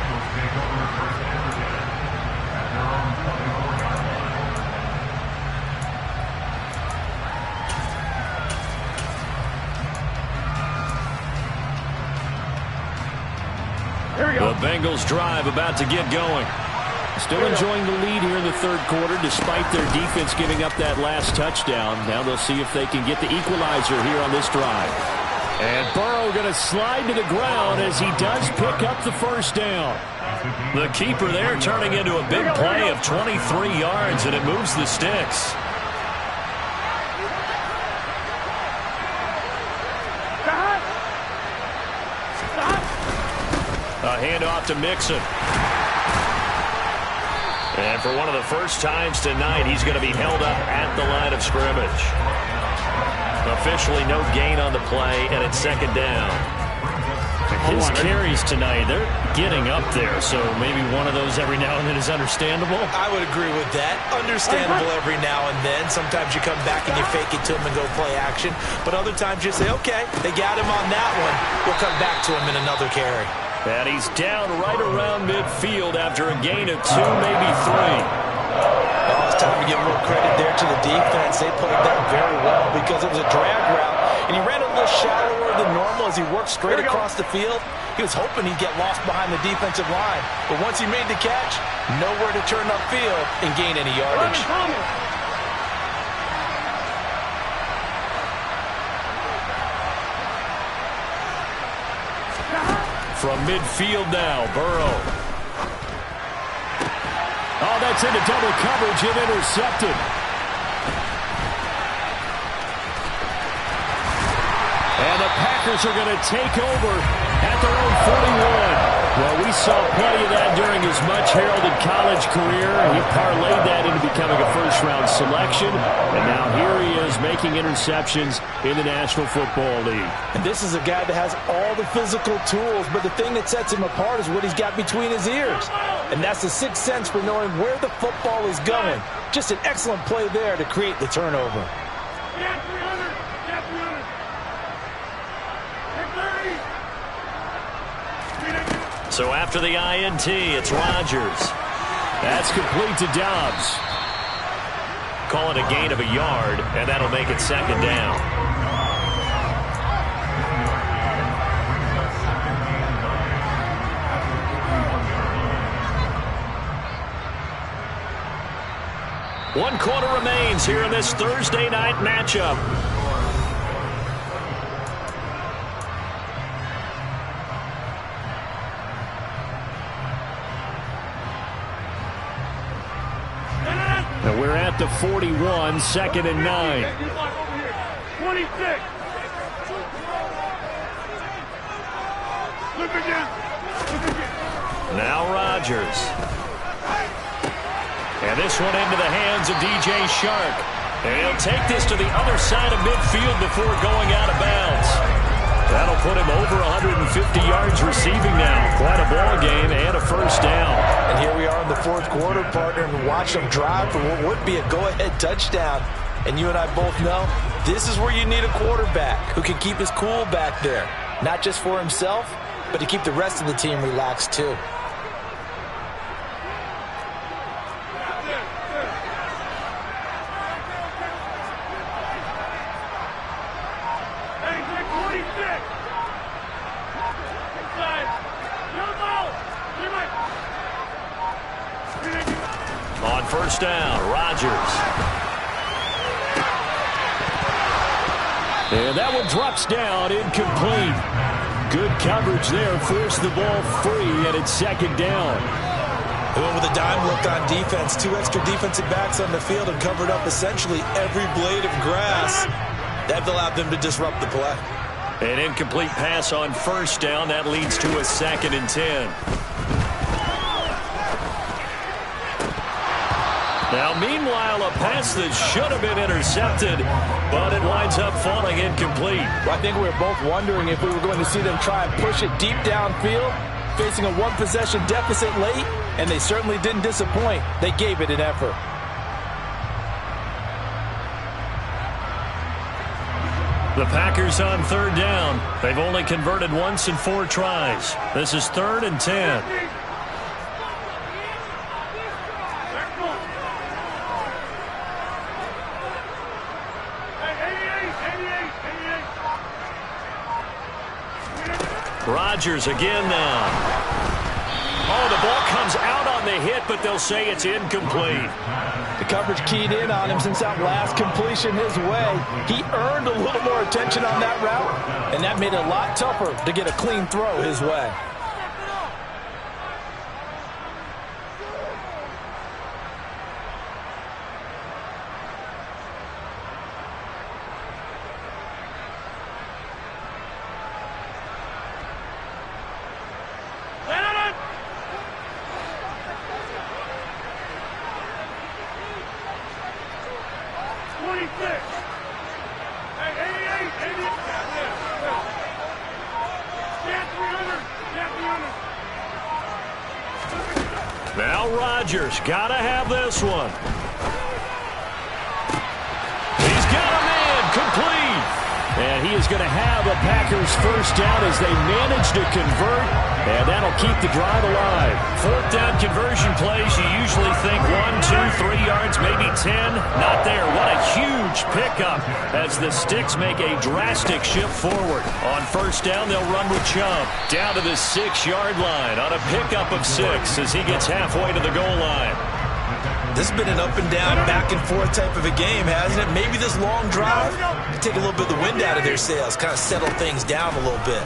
[SPEAKER 1] The Bengals drive about to get going.
[SPEAKER 5] Still enjoying the lead here in the third quarter despite their defense giving up that last touchdown. Now they'll see if they can get the equalizer here on this drive. And Burrow going to slide to the ground as he does pick up the first down.
[SPEAKER 1] The keeper there turning into a big play of 23 yards, and it moves the sticks. A handoff to Mixon. And for one of the first times tonight, he's going to be held up at the line of scrimmage. Officially no gain on the play, and it's second down.
[SPEAKER 5] His carries tonight, they're getting up there, so maybe one of those every now and then is understandable.
[SPEAKER 4] I would agree with that. Understandable every now and then. Sometimes you come back and you fake it to him and go play action. But other times you say, okay, they got him on that one. We'll come back to him in another carry.
[SPEAKER 1] And he's down right around midfield after a gain of 2, maybe 3.
[SPEAKER 4] Oh, it's time to give a little credit there to the defense. They played that very well because it was a drag route. And he ran a little shallower than normal as he worked straight across the field. He was hoping he'd get lost behind the defensive line. But once he made the catch, nowhere to turn upfield and gain any yardage.
[SPEAKER 1] From midfield now, Burrow.
[SPEAKER 5] Oh, that's into double coverage and intercepted. And the Packers are going to take over at their own 41. Well, we saw plenty of that during his much-heralded college career. He parlayed that into becoming a first-round selection. And now here he is making interceptions in the National Football League.
[SPEAKER 4] And this is a guy that has all the physical tools, but the thing that sets him apart is what he's got between his ears. And that's the sixth sense for knowing where the football is going. Just an excellent play there to create the turnover.
[SPEAKER 1] So after the INT, it's Rodgers.
[SPEAKER 5] That's complete to Dobbs.
[SPEAKER 1] Call it a gain of a yard, and that'll make it second down. One quarter remains here in this Thursday night matchup.
[SPEAKER 5] And we're at the 41, second and 9.
[SPEAKER 3] 26.
[SPEAKER 1] Now Rodgers. And this one into the hands of DJ Chark. And he'll take this to the other side of midfield before going out of bounds. That'll put him over 150 yards receiving now. Quite a ball game and a first down.
[SPEAKER 4] And here we are in the fourth quarter, partner, and watch them drive for what would be a go-ahead touchdown. And you and I both know this is where you need a quarterback who can keep his cool back there. Not just for himself, but to keep the rest of the team relaxed too.
[SPEAKER 1] On first down, Rodgers. And that one drops down, incomplete. Good coverage there, forced the ball free, and it's second down.
[SPEAKER 2] They went with a dime look on defense. 2 extra defensive backs on the field and covered up essentially every blade of grass. That allowed them to disrupt the play.
[SPEAKER 1] An incomplete pass on first down. That leads to a 2nd and 10. Now, meanwhile, a pass that should have been intercepted, but it winds up falling incomplete.
[SPEAKER 4] Well, I think we were both wondering if we were going to see them try and push it deep downfield, facing a one-possession deficit late, and they certainly didn't disappoint. They gave it an effort.
[SPEAKER 1] The Packers on third down. They've only converted once in 4 tries. This is 3rd and 10. Rodgers again now. Oh, the ball comes out on the hit, but they'll say it's incomplete.
[SPEAKER 4] The coverage keyed in on him since that last completion his way. He earned a little more attention on that route, and that made it a lot tougher to get a clean throw his way.
[SPEAKER 1] Now Rodgers, gotta have this one. He's got a man, complete. And he is going to have a Packers first down as they manage to convert, and that'll keep the drive alive. 4th down conversion plays, you usually think 1, 2, 3 yards, maybe 10. Not there. What a huge pickup as the Sticks make a drastic shift forward. On first down, they'll run with Chubb down to the 6-yard line on a pickup of 6 as he gets halfway to the goal line.
[SPEAKER 2] This has been an up-and-down, back-and-forth type of a game, hasn't it? Maybe this long drive can take a little bit of the wind out of their sails, kind of settle things down a little bit.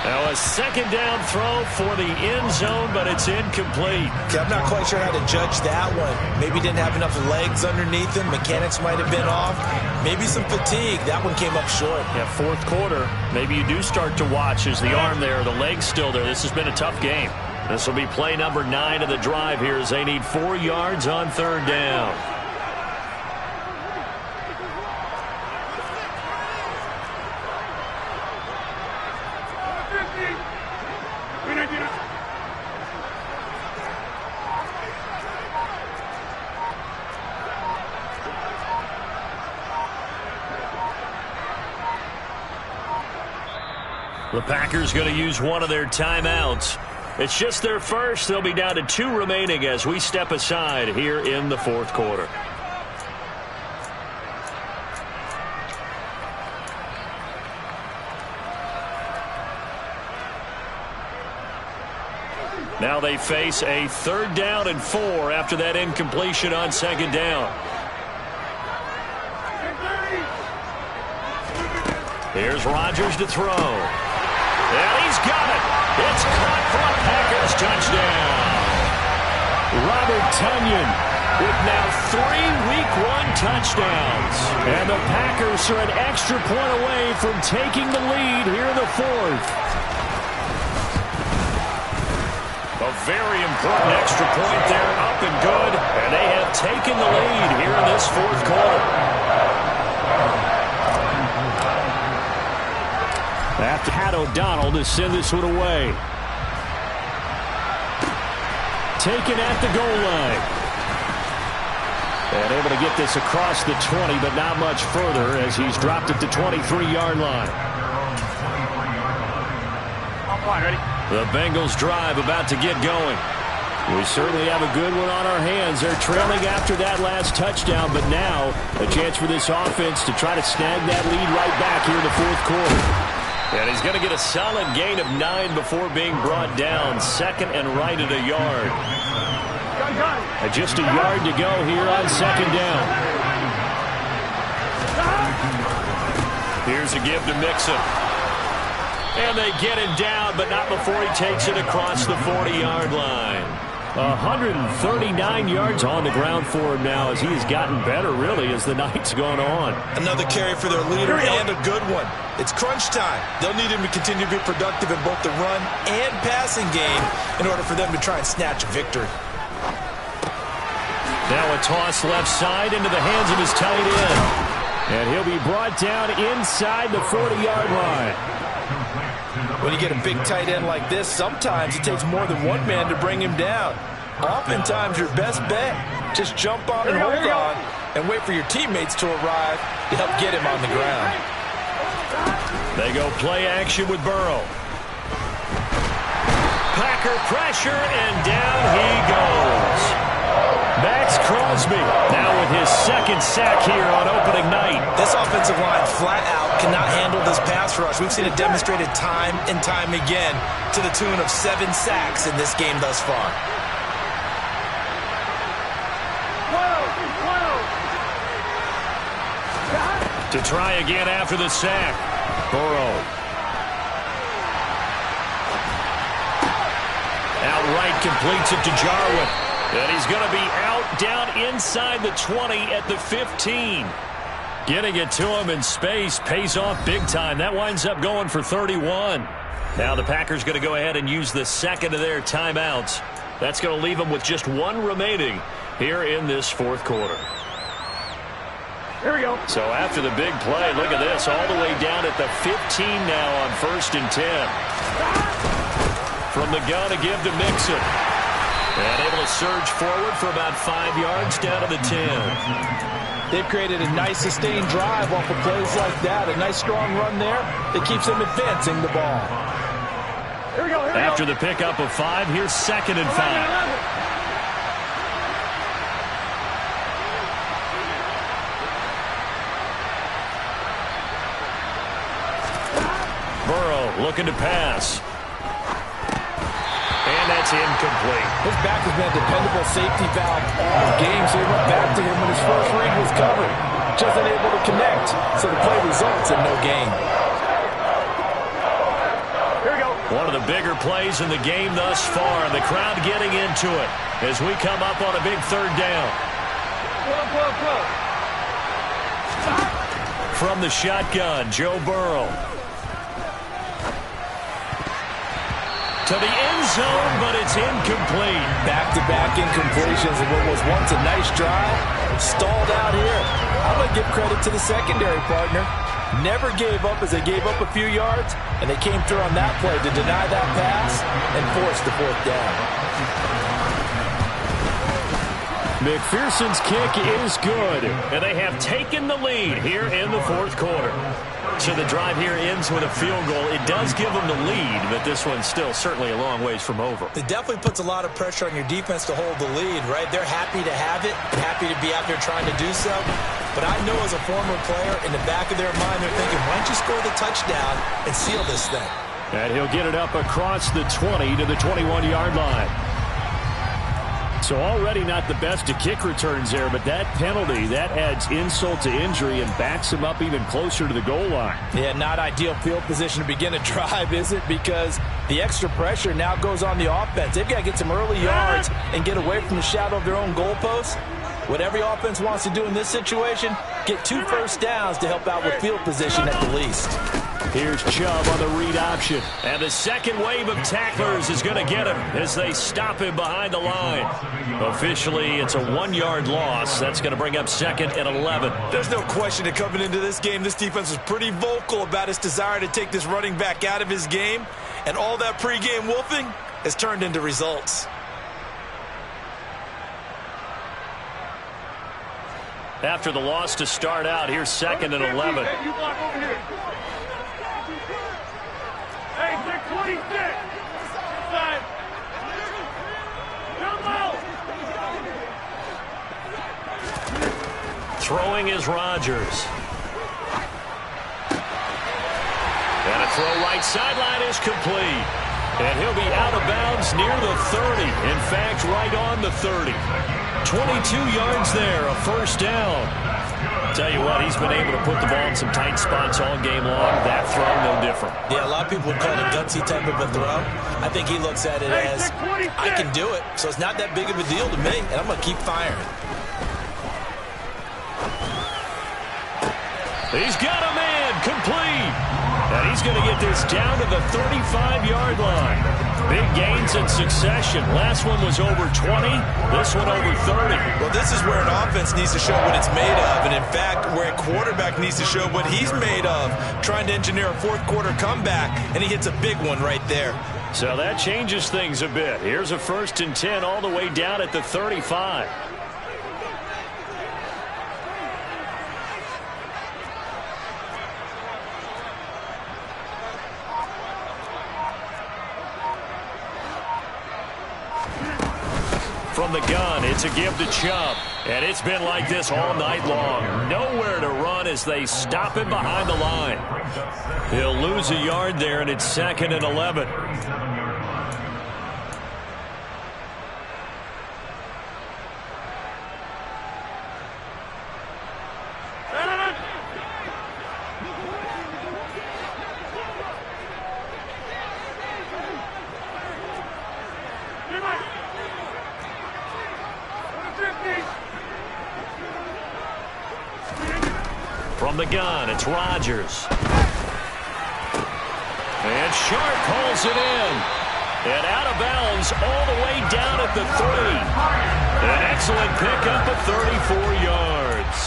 [SPEAKER 1] Now a 2nd down throw for the end zone, but it's incomplete.
[SPEAKER 2] Okay, I'm not quite sure how to judge that one. Maybe didn't have enough legs underneath him. Mechanics might have been off. Maybe some fatigue. That one came up short.
[SPEAKER 1] Yeah, 4th quarter. Maybe you do start to watch as the arm there, the leg's still there. This has been a tough game. This will be play number 9 of the drive here as they need 4 yards on 3rd down. The Packers going to use one of their timeouts. It's just their first. They'll be down to 2 remaining as we step aside here in the 4th quarter. Now they face a 3rd down and 4 after that incompletion on 2nd down. Here's Rodgers to throw. And he's got it. It's caught for a Packers touchdown. Robert Tonyan with now 3 Week 1 touchdowns. And the Packers are an extra point away from taking the lead here in the 4th. very important extra point there, up and good. And they have taken the lead here in this fourth quarter. After Pat O'Donnell to send this one away. Taken at the goal line. And able to get this across the 20, but not much further as he's dropped it to 23-yard line.
[SPEAKER 3] Ready?
[SPEAKER 1] The Bengals drive about to get going. We certainly have a good one on our hands. They're trailing after that last touchdown, but now a chance for this offense to try to snag that lead right back here in the fourth quarter. And he's going to get a solid gain of 9 before being brought down. Second and right at a yard. Just a yard to go here on second down. Here's a give to Mixon. And they get him down, but not before he takes it across the 40-yard line. 139 yards on the ground for him now as he has gotten better, really, as the night's gone on.
[SPEAKER 2] Another carry for their leader and a good one. It's crunch time. They'll need him to continue to be productive in both the run and passing game in order for them to try and snatch a victory.
[SPEAKER 1] Now a toss left side into the hands of his tight end. And he'll be brought down inside the 40-yard line.
[SPEAKER 4] When you get a big tight end like this, sometimes it takes more than one man to bring him down. Oftentimes, your best bet, just jump on and hold on and wait for your teammates to arrive to help get him on the ground.
[SPEAKER 1] They go play action with Burrow. Packer pressure, and down he goes. Max Crosby now with his second sack here on opening night.
[SPEAKER 2] This offensive line flat out cannot handle this pass rush. We've seen it demonstrated time and time again to the tune of 7 sacks in this game thus far.
[SPEAKER 1] To try again after the sack. Burrow. Outright completes it to Jarwin. And he's going to be out down inside the 20 at the 15. Getting it to him in space pays off big time. That winds up going for 31. Now the Packers going to go ahead and use the second of their timeouts. That's going to leave them with just 1 remaining here in this fourth quarter.
[SPEAKER 3] Here we go.
[SPEAKER 1] So after the big play, look at this, all the way down at the 15 now on 1st and 10. From the gun, a give to Mixon. And able to surge forward for about 5 yards down to the 10.
[SPEAKER 4] They've created a nice sustained drive off of plays like that. A nice strong run there that keeps them advancing the ball.
[SPEAKER 3] Here we go.
[SPEAKER 1] After the pickup of 5, here's 2nd and 5. Burrow looking to pass. And that's incomplete.
[SPEAKER 4] His back has been a dependable safety valve all game, so he went back to him when his first read was covered. Just unable to connect, so the play results in no gain.
[SPEAKER 3] Here we go.
[SPEAKER 1] One of the bigger plays in the game thus far. The crowd getting into it as we come up on a big 3rd down. From the shotgun, Joe Burrow. To the end zone, but it's incomplete.
[SPEAKER 4] Back-to-back incompletions in what was once a nice drive. Stalled out here. I'm going to give credit to the secondary partner. Never gave up as they gave up a few yards, and they came through on that play to deny that pass and force the 4th down.
[SPEAKER 1] McPherson's kick is good, and they have taken the lead here in the 4th quarter. So the drive here ends with a field goal. It does give them the lead, but this one's still certainly a long ways from over.
[SPEAKER 2] It definitely puts a lot of pressure on your defense to hold the lead, right? They're happy to have it, happy to be out there trying to do so. But I know as a former player, in the back of their mind, they're thinking, why don't you score the touchdown and seal this thing?
[SPEAKER 1] And he'll get it up across the 20 to the 21-yard line. So already not the best of kick returns there, but that penalty, that adds insult to injury and backs him up even closer to the goal line.
[SPEAKER 4] Yeah, not ideal field position to begin a drive, is it? Because the extra pressure now goes on the offense. They've got to get some early yards and get away from the shadow of their own goalposts. What every offense wants to do in this situation, get 2 first downs to help out with field position at the least.
[SPEAKER 5] Here's Chubb on the read option. And the second wave of tacklers is going to get him as they stop him behind the line. Officially, it's a 1-yard loss. That's going to bring up 2nd and 11.
[SPEAKER 4] There's no question that coming into this game, this defense was pretty vocal about its desire to take this running back out of his game. And all that pregame wolfing has turned into results.
[SPEAKER 5] After the loss to start out, here's 2nd and 11.
[SPEAKER 3] Hey, you block over here. Hey, 626. Inside. Jump out.
[SPEAKER 5] Throwing is Rodgers. And a throw right sideline is complete. And he'll be out of bounds near the 30. In fact, right on the 30. 22 yards there, a first down. Tell you what, he's been able to put the ball in some tight spots all game long. That throw, no different.
[SPEAKER 2] Yeah, a lot of people would call it a gutsy type of a throw. I think he looks at it as, I can do it, so it's not that big of a deal to me, and I'm going to keep firing.
[SPEAKER 5] He's got a man, complete. And he's going to get this down to the 35-yard line. Big gains in succession. Last one was over 20. This one over 30.
[SPEAKER 4] Well, this is where an offense needs to show what it's made of. And, in fact, where a quarterback needs to show what he's made of, trying to engineer a fourth-quarter comeback. And he hits a big one right there.
[SPEAKER 5] So that changes things a bit. Here's a 1st and 10 all the way down at the 35. From the gun, it's a give to Chubb. And it's been like this all night long. Nowhere to run as they stop him behind the line. He'll lose a yard there, and it's 2nd and 11. From the gun, it's Rodgers. And Sharp pulls it in. And out of bounds all the way down at the 3. An excellent pickup of 34 yards.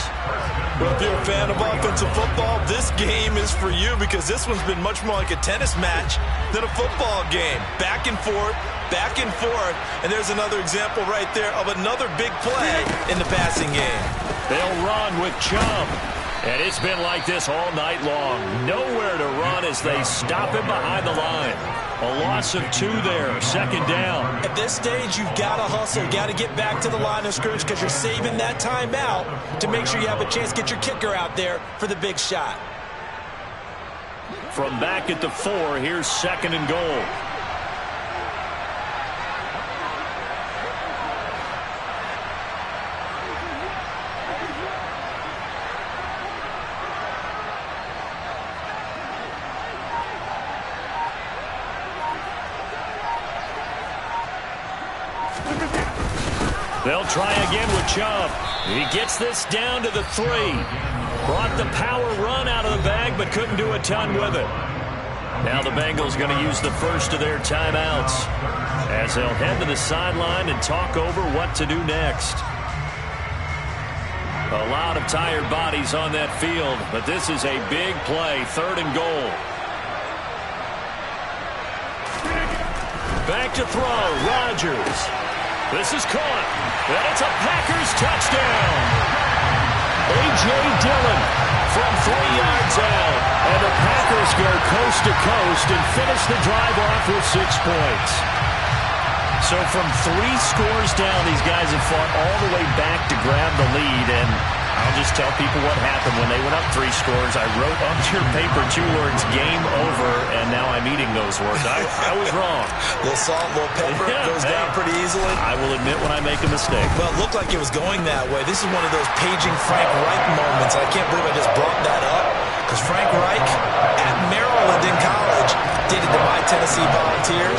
[SPEAKER 4] Well, if you're a fan of offensive football, this game is for you because this one's been much more like a tennis match than a football game. Back and forth, and there's another example right there of another big play in the passing game.
[SPEAKER 5] They'll run with Chubb. And it's been like this all night long. Nowhere to run as they stop him behind the line. A loss of 2 there, 2nd down.
[SPEAKER 2] At this stage, you've got to hustle. You've got to get back to the line of scrimmage because you're saving that timeout to make sure you have a chance to get your kicker out there for the big shot.
[SPEAKER 5] From back at the 4, here's 2nd and goal. They'll try again with Chubb. He gets this down to the 3. Brought the power run out of the bag, but couldn't do a ton with it. Now the Bengals going to use the first of their timeouts as they'll head to the sideline and talk over what to do next. A lot of tired bodies on that field, but this is a big play, 3rd and goal. Back to throw, Rodgers. This is caught, and it's a Packers touchdown. A.J. Dillon from 3 yards out, and the Packers go coast to coast and finish the drive off with 6 points. So from 3 scores down, these guys have fought all the way back to grab the lead, and I'll just tell people what happened when they went up 3 scores. I wrote onto your paper 2 words, game over, and now I'm eating those words. I was wrong.
[SPEAKER 4] A little salt, a little pepper, goes down pretty easily.
[SPEAKER 5] I will admit when I make a mistake.
[SPEAKER 2] Well, it looked like it was going that way. This is one of those paging Frank Reich moments. I can't believe I just brought that up because Frank Reich at Maryland in college did traded to my Tennessee Volunteers,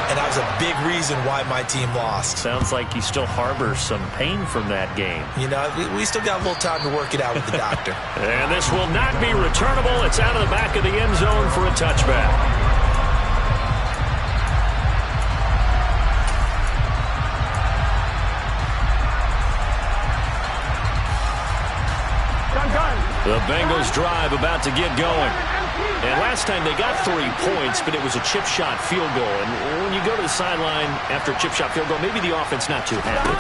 [SPEAKER 2] and that was a big reason why my team lost.
[SPEAKER 1] Sounds like he still harbors some pain from that game.
[SPEAKER 2] You know, we still got a little time to work it out with the doctor.
[SPEAKER 1] And this will not be returnable. It's out of the back of the end zone for a touchback. The Bengals drive about to get going. And last time they got 3 points, but it was a chip shot field goal. And when you go to the sideline after a chip shot field goal, maybe the offense not too happy.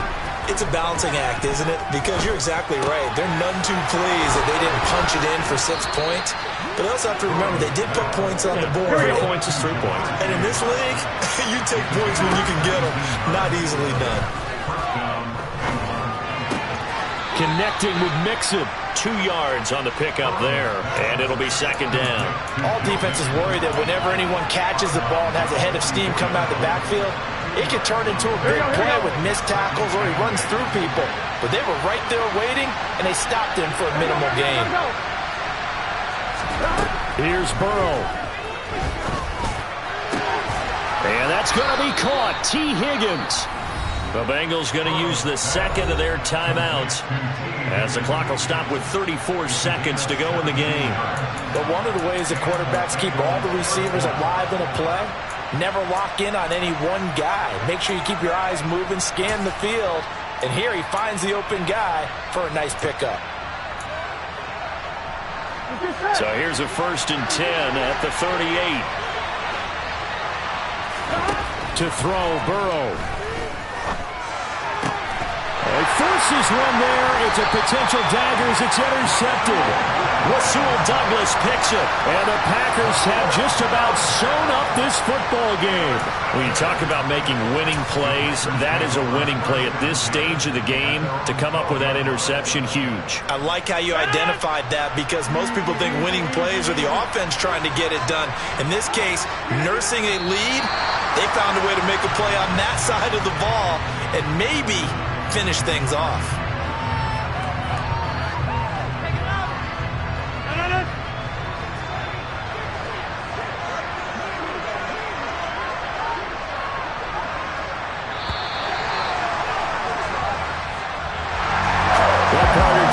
[SPEAKER 2] It's a balancing act, isn't it? Because you're exactly right. They're none too pleased that they didn't punch it in for 6 points. But also have to remember, they did put points on the board.
[SPEAKER 1] 3 points is 3 points.
[SPEAKER 2] And in this league, you take points when you can get them. Not easily done.
[SPEAKER 1] Connecting with Mixon. 2 yards on the pickup there, and it'll be second down.
[SPEAKER 4] All defenses worry that whenever anyone catches the ball and has a head of steam come out of the backfield, it could turn into a big play with missed tackles or he runs through people. But they were right there waiting, and they stopped him for a minimal gain.
[SPEAKER 1] Here's Burrow. And that's going to be caught. T. Higgins. The Bengals going to use the second of their timeouts as the clock will stop with 34 seconds to go in the game.
[SPEAKER 4] But one of the ways that quarterbacks keep all the receivers alive in a play, never lock in on any one guy. Make sure you keep your eyes moving, scan the field, and here he finds the open guy for a nice pickup.
[SPEAKER 1] So here's a 1st and 10 at the 38. To throw, Burrow. He forces one there. It's a potential dagger as it's intercepted. Rasul Douglas picks it. And the Packers have just about sewn up this football game. When you talk about making winning plays, that is a winning play at this stage of the game. To come up with that interception, huge.
[SPEAKER 2] I like how you identified that because most people think winning plays are the offense trying to get it done. In this case, nursing a lead, they found a way to make a play on that side of the ball and maybe finish things off.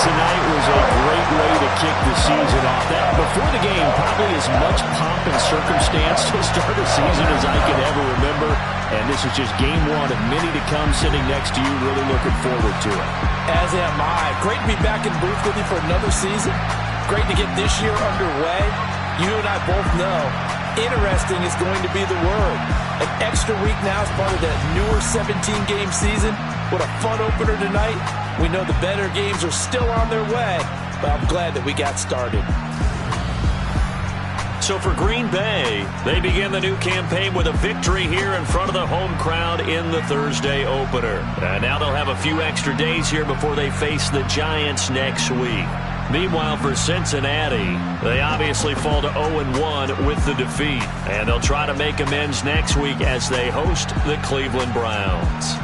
[SPEAKER 1] Tonight was a great way to kick the season off. That before the game, probably as much pomp and circumstance to start a season as I can ever remember. And this is just game 1 of many to come. Sitting next to you, really looking forward to it.
[SPEAKER 4] As am I. Great to be back in booth with you for another season. Great to get this year underway. You and I both know interesting is going to be the word. An extra week now as part of that newer 17-game season. What a fun opener tonight. We know the better games are still on their way, but I'm glad that we got started.
[SPEAKER 1] So for Green Bay, they begin the new campaign with a victory here in front of the home crowd in the Thursday opener. And now they'll have a few extra days here before they face the Giants next week. Meanwhile, for Cincinnati, they obviously fall to 0-1 with the defeat. And they'll try to make amends next week as they host the Cleveland Browns.